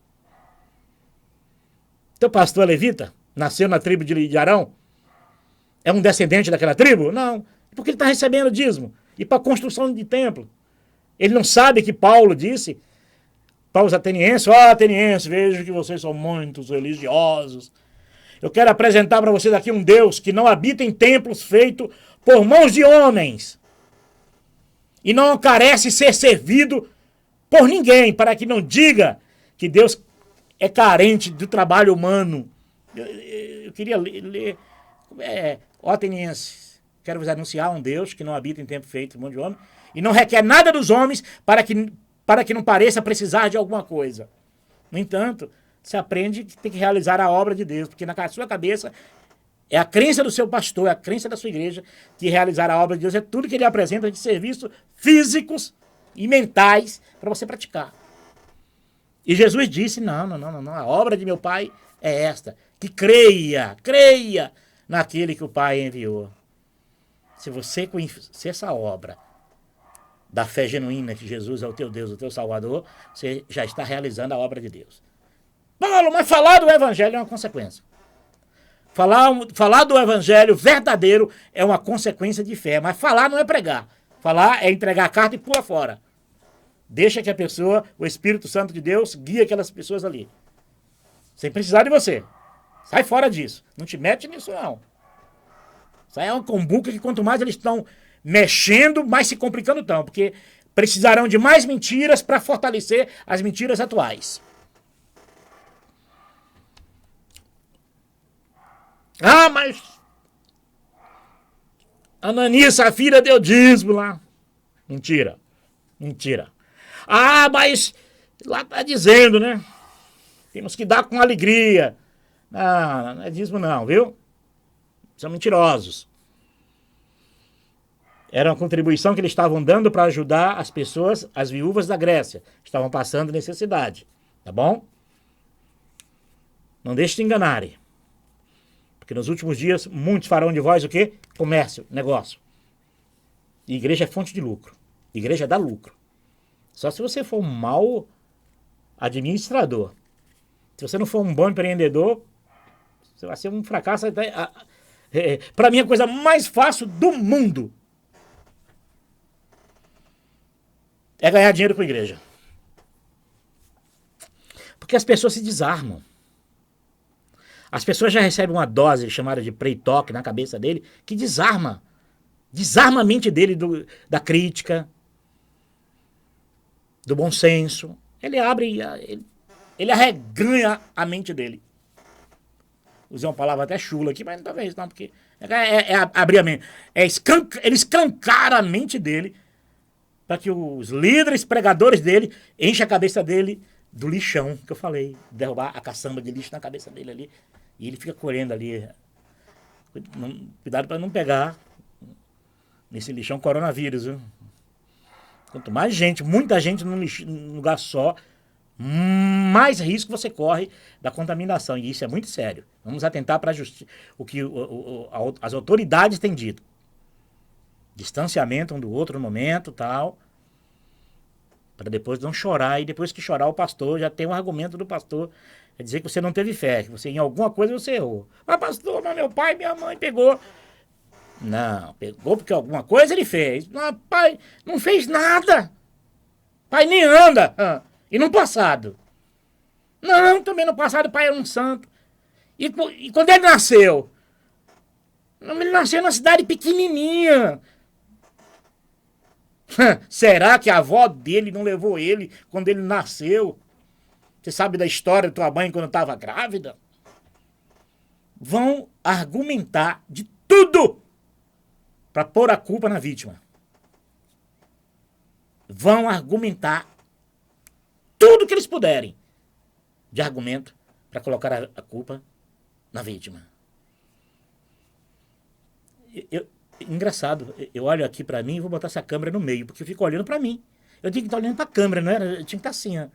Teu pastor levita nasceu na tribo de Arão? É um descendente daquela tribo? Não. Porque ele está recebendo dízimo. E para a construção de templo. Ele não sabe que Paulo disse para os atenienses, atenienses, vejo que vocês são muito religiosos. Eu quero apresentar para vocês aqui um Deus que não habita em templos feitos por mãos de homens. E não carece ser servido por ninguém, para que não diga que Deus é carente do trabalho humano. Eu queria ler atenienses, quero vos anunciar um Deus que não habita em templo feito por mão de homem e não requer nada dos homens para que não pareça precisar de alguma coisa. No entanto, você aprende que tem que realizar a obra de Deus, porque na sua cabeça é a crença do seu pastor, é a crença da sua igreja que realizar a obra de Deus é tudo que ele apresenta de serviços físicos e mentais para você praticar. E Jesus disse, não, a obra de meu Pai é esta, que creia naquele que o Pai enviou. Se você conhecer essa obra da fé genuína que Jesus é o teu Deus, o teu Salvador, você já está realizando a obra de Deus. Paulo, mas falar do Evangelho é uma consequência. Falar do Evangelho verdadeiro é uma consequência de fé, mas falar não é pregar. Falar é entregar a carta e pula fora. Deixa que a pessoa, o Espírito Santo de Deus, guie aquelas pessoas ali. Sem precisar de você. Sai fora disso. Não te mete nisso, não. Isso aí é uma combuca que quanto mais eles estão mexendo, mais se complicando estão. Porque precisarão de mais mentiras para fortalecer as mentiras atuais. Ah, mas Ananias, Safira deu dízimo lá. Mentira. Mentira. Ah, mas lá tá dizendo, né? Temos que dar com alegria. Não, não é dízimo não, viu? São mentirosos. Era uma contribuição que eles estavam dando para ajudar as pessoas, as viúvas da Grécia. Estavam passando necessidade. Tá bom? Não deixe de enganarem. Porque nos últimos dias, muitos farão de vós o quê? Comércio, negócio. E igreja é fonte de lucro. Igreja dá lucro. Só se você for um mau administrador. Se você não for um bom empreendedor, você vai ser um fracasso. Para mim, a coisa mais fácil do mundo é ganhar dinheiro com a igreja. Porque as pessoas se desarmam. As pessoas já recebem uma dose chamada de pray talk na cabeça dele, que desarma. Desarma a mente dele da crítica, do bom senso. Ele abre, ele arreganha a mente dele. Usei uma palavra até chula aqui, mas talvez não, porque é abrir a mente. Ele escancara a mente dele para que os líderes, pregadores dele, enchem a cabeça dele do lixão que eu falei. Derrubar a caçamba de lixo na cabeça dele ali. E ele fica colhendo ali. Cuidado para não pegar nesse lixão coronavírus, viu? Quanto mais gente, muita gente num lugar só, mais risco você corre da contaminação. E isso é muito sério. Vamos atentar para o que as autoridades têm dito. Distanciamento um do outro no momento, tal. Para depois não chorar. E depois que chorar, o pastor já tem um argumento do pastor. É dizer que você não teve fé, que você em alguma coisa você errou. Mas pastor, mas meu pai e minha mãe pegou. Não, pegou porque alguma coisa ele fez. Não, pai não fez nada. Pai nem anda. E no passado? Não, também no passado o pai era um santo. E quando ele nasceu? Ele nasceu numa cidade pequenininha. Será que a avó dele não levou ele quando ele nasceu? Você sabe da história da tua mãe quando estava grávida? Vão argumentar de tudo para pôr a culpa na vítima. Vão argumentar tudo que eles puderem de argumento para colocar a culpa na vítima. Engraçado, eu olho aqui para mim e vou botar essa câmera no meio, porque eu fico olhando para mim. Eu tinha que estar olhando para a câmera, não era? Eu tinha que estar assim, ó.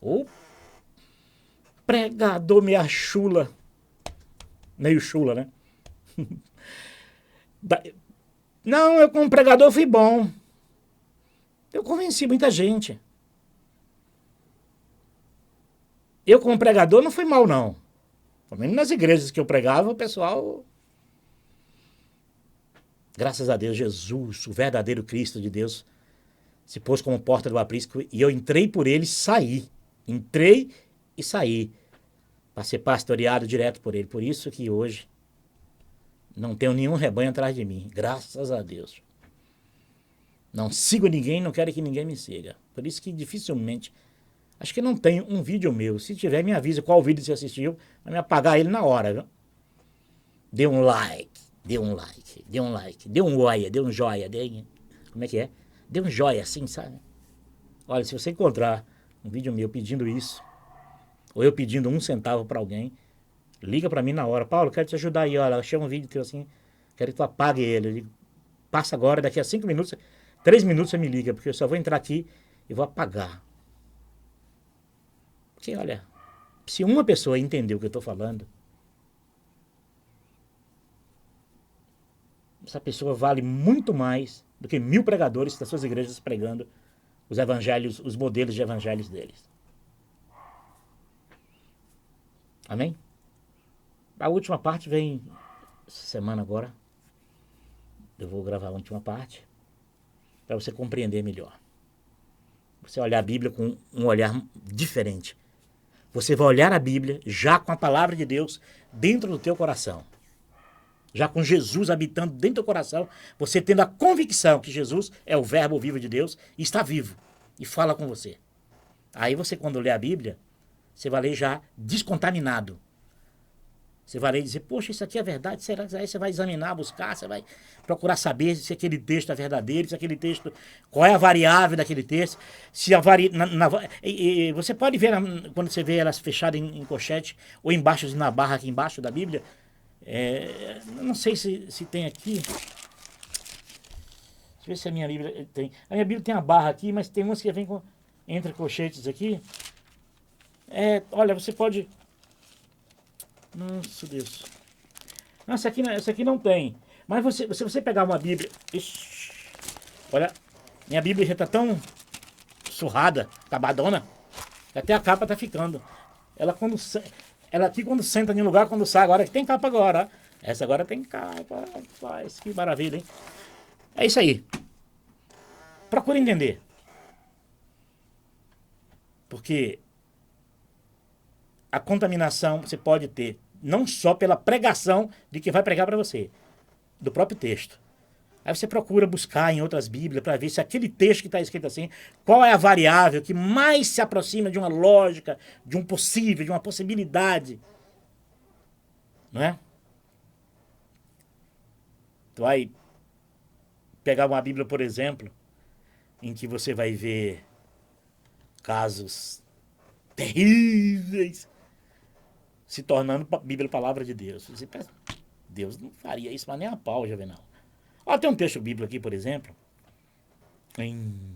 Ô, pregador meia chula. Meio chula, né? Não, eu como pregador fui bom. Eu convenci muita gente. Eu como pregador não fui mal, não. Pelo menos nas igrejas que eu pregava, o pessoal... Graças a Deus, Jesus, o verdadeiro Cristo de Deus, se pôs como porta do aprisco e eu entrei por ele e saí. Entrei e saí para ser pastoreado direto por ele. Por isso que hoje não tenho nenhum rebanho atrás de mim. Graças a Deus. Não sigo ninguém, não quero que ninguém me siga. Por isso que dificilmente... Acho que não tem um vídeo meu. Se tiver, me avisa qual vídeo você assistiu. Vai me apagar ele na hora, viu? Dê um like. Dê um like. Dê um like. Dê um joia. Dê um joia. Como é que é? Dê um joia assim, sabe? Olha, se você encontrar um vídeo meu pedindo isso, ou eu pedindo 1 centavo para alguém, liga para mim na hora. Paulo, quero te ajudar aí, olha, achei um vídeo teu assim, quero que tu apague ele. Eu digo, passa agora, daqui a 5 minutos, 3 minutos você me liga, porque eu só vou entrar aqui e vou apagar. Porque, olha, se uma pessoa entender o que eu estou falando, essa pessoa vale muito mais do que 1000 pregadores das suas igrejas pregando os evangelhos, os modelos de evangelhos deles. Amém? A última parte vem essa semana agora. Eu vou gravar a última parte para você compreender melhor. Você olhar a Bíblia com um olhar diferente. Você vai olhar a Bíblia já com a palavra de Deus dentro do teu coração. Já com Jesus habitando dentro do teu coração, você tendo a convicção que Jesus é o verbo vivo de Deus e está vivo e fala com você. Aí você, quando lê a Bíblia, você vai ler já descontaminado. Você vai ler e dizer, poxa, isso aqui é verdade, será? Aí você vai examinar, buscar, você vai procurar saber se aquele texto é verdadeiro, se aquele texto, qual é a variável daquele texto, se a você pode ver, quando você vê elas fechadas em colchete, ou embaixo, na barra aqui embaixo da Bíblia, não sei se tem aqui, deixa eu ver se a minha Bíblia tem. A minha Bíblia tem a barra aqui, mas tem umas que vem entre colchetes aqui. Olha, você pode... Nossa, Deus. Não, essa aqui não tem. Mas se você pegar uma Bíblia... Ixi, olha, minha Bíblia já tá tão surrada, acabadona, que até a capa tá ficando. Ela aqui quando senta em lugar, quando sai agora, que tem capa agora. Ó. Essa agora tem capa. Rapaz, que maravilha, hein? É isso aí. Procura entender. Porque a contaminação você pode ter não só pela pregação de quem vai pregar para você, do próprio texto. Aí você procura buscar em outras Bíblias para ver se aquele texto que está escrito assim, qual é a variável que mais se aproxima de uma lógica, de um possível, de uma possibilidade. Não é? Tu vai pegar uma Bíblia, por exemplo, em que você vai ver casos terríveis se tornando Bíblia Palavra de Deus. Você pensa, Deus não faria isso, mas nem a pau, Juvenal. Ó, tem um texto bíblico aqui, por exemplo, em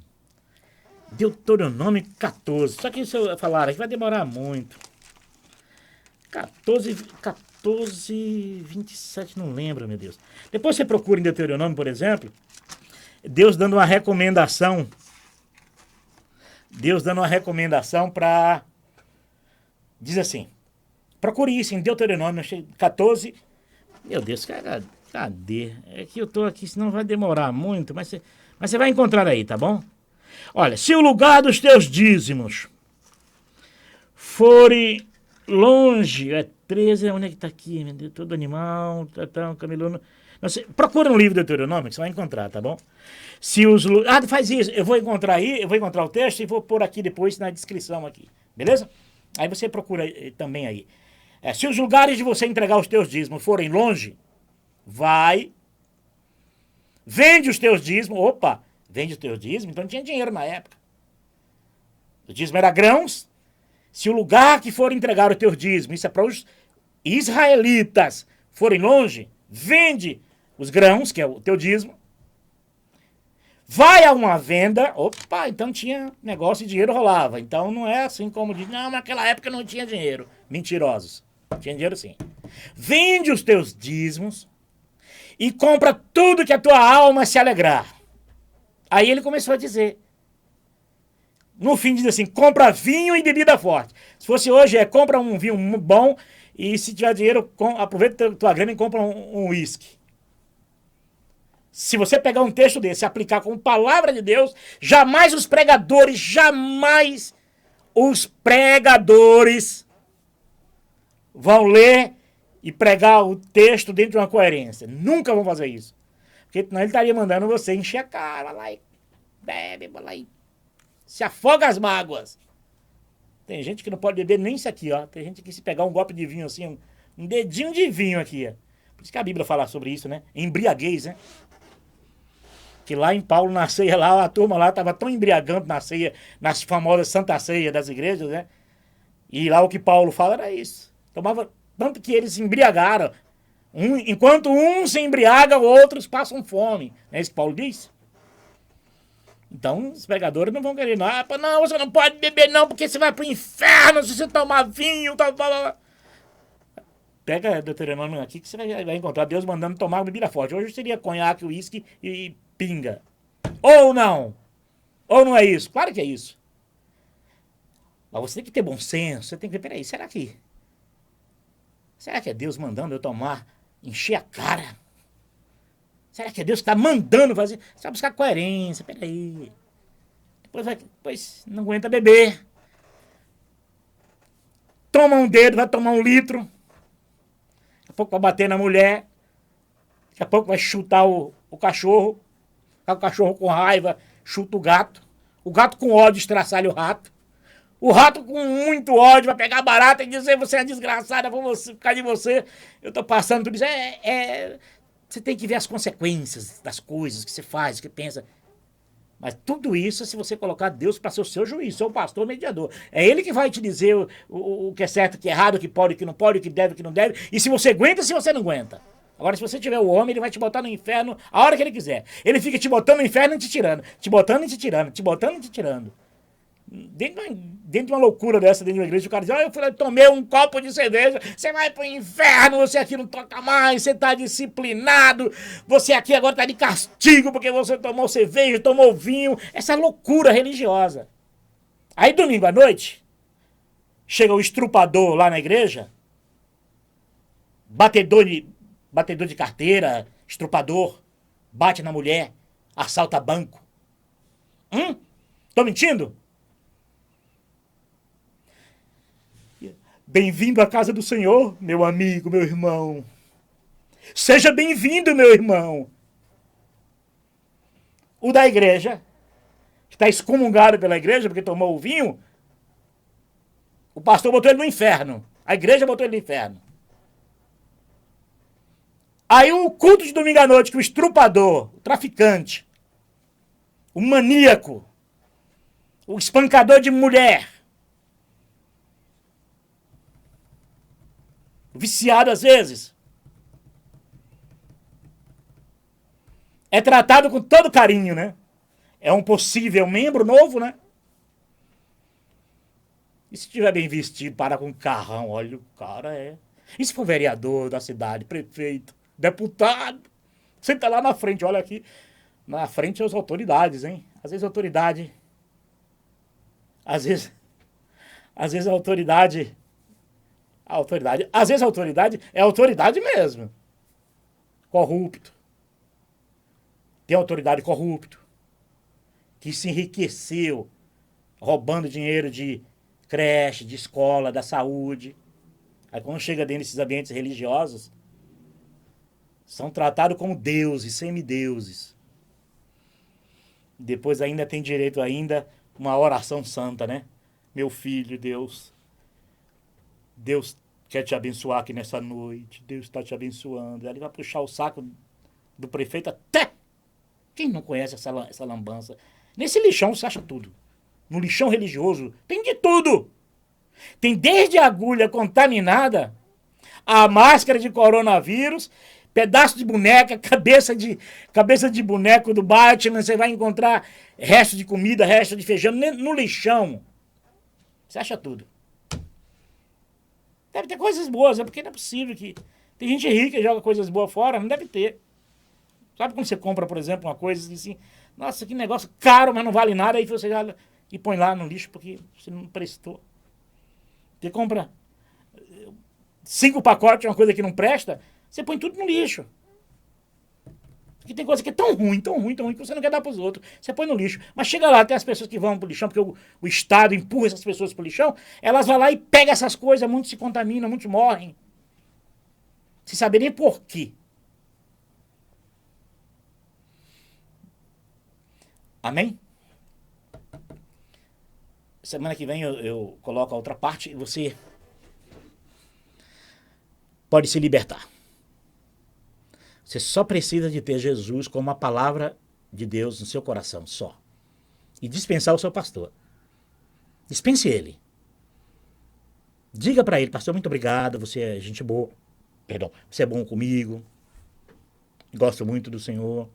Deuteronômio 14. Só que se eu falar aqui vai demorar muito. 14, 27, não lembro, meu Deus. Depois você procura em Deuteronômio, por exemplo, Deus dando uma recomendação. Deus dando uma recomendação para... Diz assim, procure isso em Deuteronômio 14. Meu Deus, cadê? É que eu tô aqui, senão vai demorar muito, mas você vai encontrar aí, tá bom? Olha, se o lugar dos teus dízimos fore longe, 13, onde é que tá aqui, meu Deus, todo animal, cameludo. Procura no livro do Deuteronômio, que você vai encontrar, tá bom? Se os... faz isso, eu vou encontrar aí, eu vou encontrar o texto e vou pôr aqui depois na descrição aqui, beleza? Aí você procura também aí. Se os lugares de você entregar os teus dízimos forem longe, vende os teus dízimos. Opa, vende os teus dízimos, então não tinha dinheiro na época. O dízimo era grãos. Se o lugar que for entregar o teu dízimo, isso é para os israelitas, forem longe, vende os grãos, que é o teu dízimo. Vai a uma venda, opa, então tinha negócio e dinheiro rolava. Então não é assim como diz, não, naquela época não tinha dinheiro. Mentirosos. Tinha dinheiro sim. Vende os teus dízimos e compra tudo que a tua alma se alegrar. Aí ele começou a dizer. No fim diz assim, compra vinho e bebida forte. Se fosse hoje, compra um vinho bom e se tiver dinheiro, aproveita a tua grana e compra um uísque. Se você pegar um texto desse e aplicar como palavra de Deus, jamais os pregadores vão ler e pregar o texto dentro de uma coerência. Nunca vão fazer isso. Porque senão ele estaria mandando você encher a cara, vai lá e bebe, vai lá e se afoga as mágoas. Tem gente que não pode beber nem isso aqui, ó. Tem gente que se pegar um golpe de vinho assim, um dedinho de vinho aqui, ó. Por isso que a Bíblia fala sobre isso, né? Embriaguez, né? Que lá em Paulo, na ceia lá, a turma lá estava tão embriagante na ceia, nas famosas Santa Ceia das igrejas, né? E lá o que Paulo fala era isso. Tomava tanto que eles se embriagaram. Enquanto uns se embriagam, outros passam fome. Não é isso que Paulo diz? Então, os pregadores não vão querer, não, você não pode beber não, porque você vai pro inferno se você tomar vinho, tal. Pega Deuteronômio aqui que você vai encontrar Deus mandando tomar bebida forte. Hoje seria conhaque, uísque e pinga. Ou não? Ou não é isso? Claro que é isso. Mas você tem que ter bom senso, você tem que ver, peraí, será que é Deus mandando eu tomar, encher a cara? Será que é Deus que está mandando fazer? Você vai buscar coerência, peraí. Depois não aguenta beber. Toma um dedo, vai tomar 1 litro. Daqui a pouco vai bater na mulher. Daqui a pouco vai chutar o cachorro. O cachorro com raiva chuta o gato. O gato com ódio estraçalha o rato. O rato com muito ódio vai pegar a barata e dizer você é desgraçada por causa de você. Eu tô passando tudo isso. Você tem que ver as consequências das coisas que você faz, que pensa. Mas tudo isso se você colocar Deus para ser o seu juiz, seu pastor, mediador. É ele que vai te dizer o que é certo, o que é errado, o que pode, o que não pode, o que deve, o que não deve. E se você aguenta, se você não aguenta. Agora, se você tiver o homem, ele vai te botar no inferno a hora que ele quiser. Ele fica te botando no inferno e te tirando. Te botando e te tirando, te botando e te tirando. Dentro de uma loucura dessa dentro de uma igreja, o cara diz, eu tomei um copo de cerveja, você vai pro inferno, você aqui não toca mais, você tá disciplinado, você aqui agora tá de castigo porque você tomou cerveja, tomou vinho, essa loucura religiosa. Aí domingo à noite, chega o estrupador lá na igreja, batedor de carteira, estrupador, bate na mulher, assalta banco. Tô mentindo? Bem-vindo à casa do Senhor, meu amigo, meu irmão. Seja bem-vindo, meu irmão. O da igreja, que está excomungado pela igreja porque tomou o vinho, o pastor botou ele no inferno. A igreja botou ele no inferno. Aí o culto de domingo à noite, que o estrupador, o traficante, o maníaco, o espancador de mulher, viciado às vezes, é tratado com todo carinho, né? É um possível membro novo, né? E se estiver bem vestido, para com um carrão, olha, o cara é. E se for vereador da cidade, prefeito, deputado, senta lá na frente, olha aqui, na frente as autoridades, hein? Às vezes a autoridade às vezes a autoridade às vezes a autoridade é autoridade mesmo. Corrupto. Tem autoridade corrupto que se enriqueceu roubando dinheiro de creche, de escola, da saúde. Aí quando chega dentro desses ambientes religiosos, são tratados como deuses, semideuses. Depois ainda tem direito ainda uma oração santa, né? Meu filho, Deus quer te abençoar aqui nessa noite. Deus está te abençoando. Ele vai puxar o saco do prefeito até... Quem não conhece essa lambança? Nesse lixão você acha tudo. No lixão religioso tem de tudo. Tem desde a agulha contaminada, a máscara de coronavírus, pedaço de boneca, cabeça de boneco do Batman. Você vai encontrar resto de comida, resto de feijão no lixão. Você acha tudo. Deve ter coisas boas, porque não é possível que... Tem gente rica que joga coisas boas fora, não deve ter. Sabe quando você compra, por exemplo, uma coisa assim, nossa, que negócio caro, mas não vale nada, aí você já e põe lá no lixo porque você não prestou. Você compra 5 pacotes de uma coisa que não presta, você põe tudo no lixo. Porque tem coisa que é tão ruim, que você não quer dar para os outros. Você põe no lixo. Mas chega lá, tem as pessoas que vão pro lixão, porque o Estado empurra essas pessoas pro lixão, elas vão lá e pegam essas coisas, muitos se contaminam, muitos morrem. Sem saber nem por quê. Amém? Semana que vem eu coloco a outra parte e você pode se libertar. Você só precisa de ter Jesus como a palavra de Deus no seu coração, só. E dispensar o seu pastor. Dispense ele. Diga para ele, pastor, muito obrigado, você é gente boa. Perdão, você é bom comigo. Gosto muito do Senhor.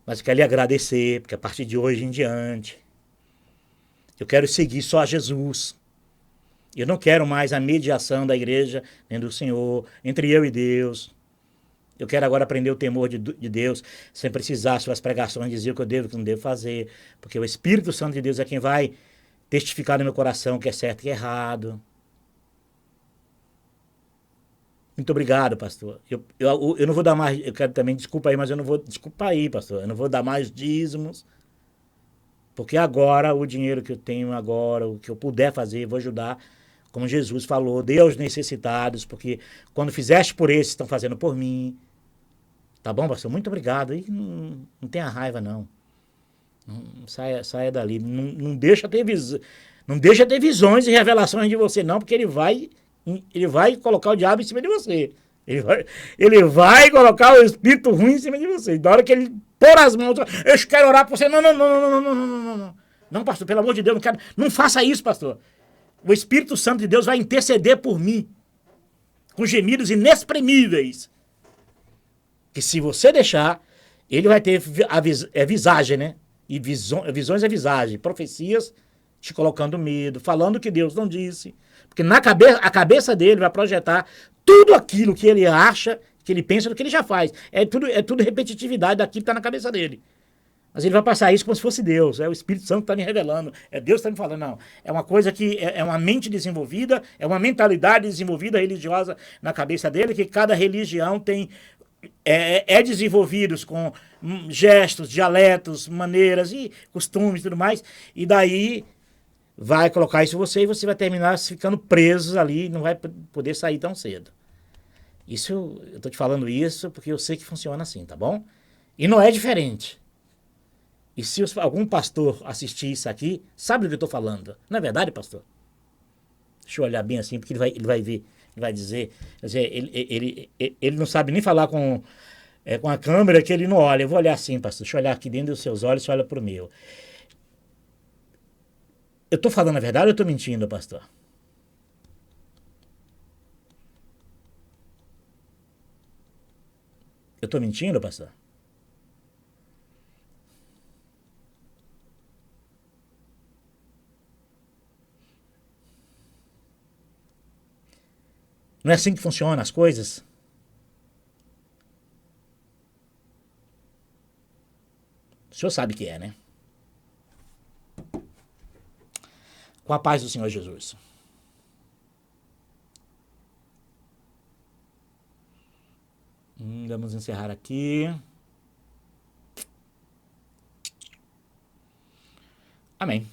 Mas eu quero lhe agradecer, porque a partir de hoje em diante, eu quero seguir só a Jesus. Eu não quero mais a mediação da igreja, nem do Senhor, entre eu e Deus. Eu quero agora aprender o temor de Deus, sem precisar suas pregações dizer o que eu devo e o que não devo fazer. Porque o Espírito Santo de Deus é quem vai testificar no meu coração o que é certo e o que é errado. Muito obrigado, pastor. Eu não vou dar mais... Eu quero também, desculpa aí, mas eu não vou... Desculpa aí, pastor. Eu não vou dar mais dízimos. Porque agora, o dinheiro que eu tenho agora, o que eu puder fazer, eu vou ajudar. Como Jesus falou, dê aos necessitados, porque quando fizeste por esses, estão fazendo por mim. Tá bom, pastor? Muito obrigado. E não tenha raiva, não. Saia dali. Não deixa ter não deixa ter visões e revelações de você, não, porque ele vai colocar o diabo em cima de você. Ele vai colocar o espírito ruim em cima de você. Da hora que ele pôr as mãos, eu quero orar por você. Não, não, não, não, não, não, não, não, não. Não, pastor, pelo amor de Deus, não quero. Não faça isso, pastor. O Espírito Santo de Deus vai interceder por mim com gemidos inexprimíveis. Que se você deixar, ele vai ter visagem, né? E visões é visagem. Profecias te colocando medo, falando que Deus não disse. Porque a cabeça dele vai projetar tudo aquilo que ele acha, que ele pensa, do que ele já faz. É tudo repetitividade daquilo que está na cabeça dele. Mas ele vai passar isso como se fosse Deus. É o Espírito Santo que está me revelando. É Deus que está me falando. Não. É uma coisa que é uma mente desenvolvida, é uma mentalidade desenvolvida religiosa na cabeça dele, que cada religião tem desenvolvidos com gestos, dialetos, maneiras e costumes e tudo mais. E daí vai colocar isso em você e você vai terminar ficando preso ali, não vai poder sair tão cedo. Isso, eu tô te falando isso porque eu sei que funciona assim, tá bom? E não é diferente. E se algum pastor assistir isso aqui, sabe do que eu tô falando. Não é verdade, pastor? Deixa eu olhar bem assim, porque ele vai ver, ele vai dizer, quer dizer, ele não sabe nem falar com a câmera que ele não olha. Eu vou olhar assim, pastor, deixa eu olhar aqui dentro dos seus olhos, você olha pro meu. Eu tô falando a verdade ou eu tô mentindo, pastor? Eu tô mentindo, pastor? Não é assim que funcionam as coisas? O senhor sabe que é, né? Com a paz do Senhor Jesus. Vamos encerrar aqui. Amém.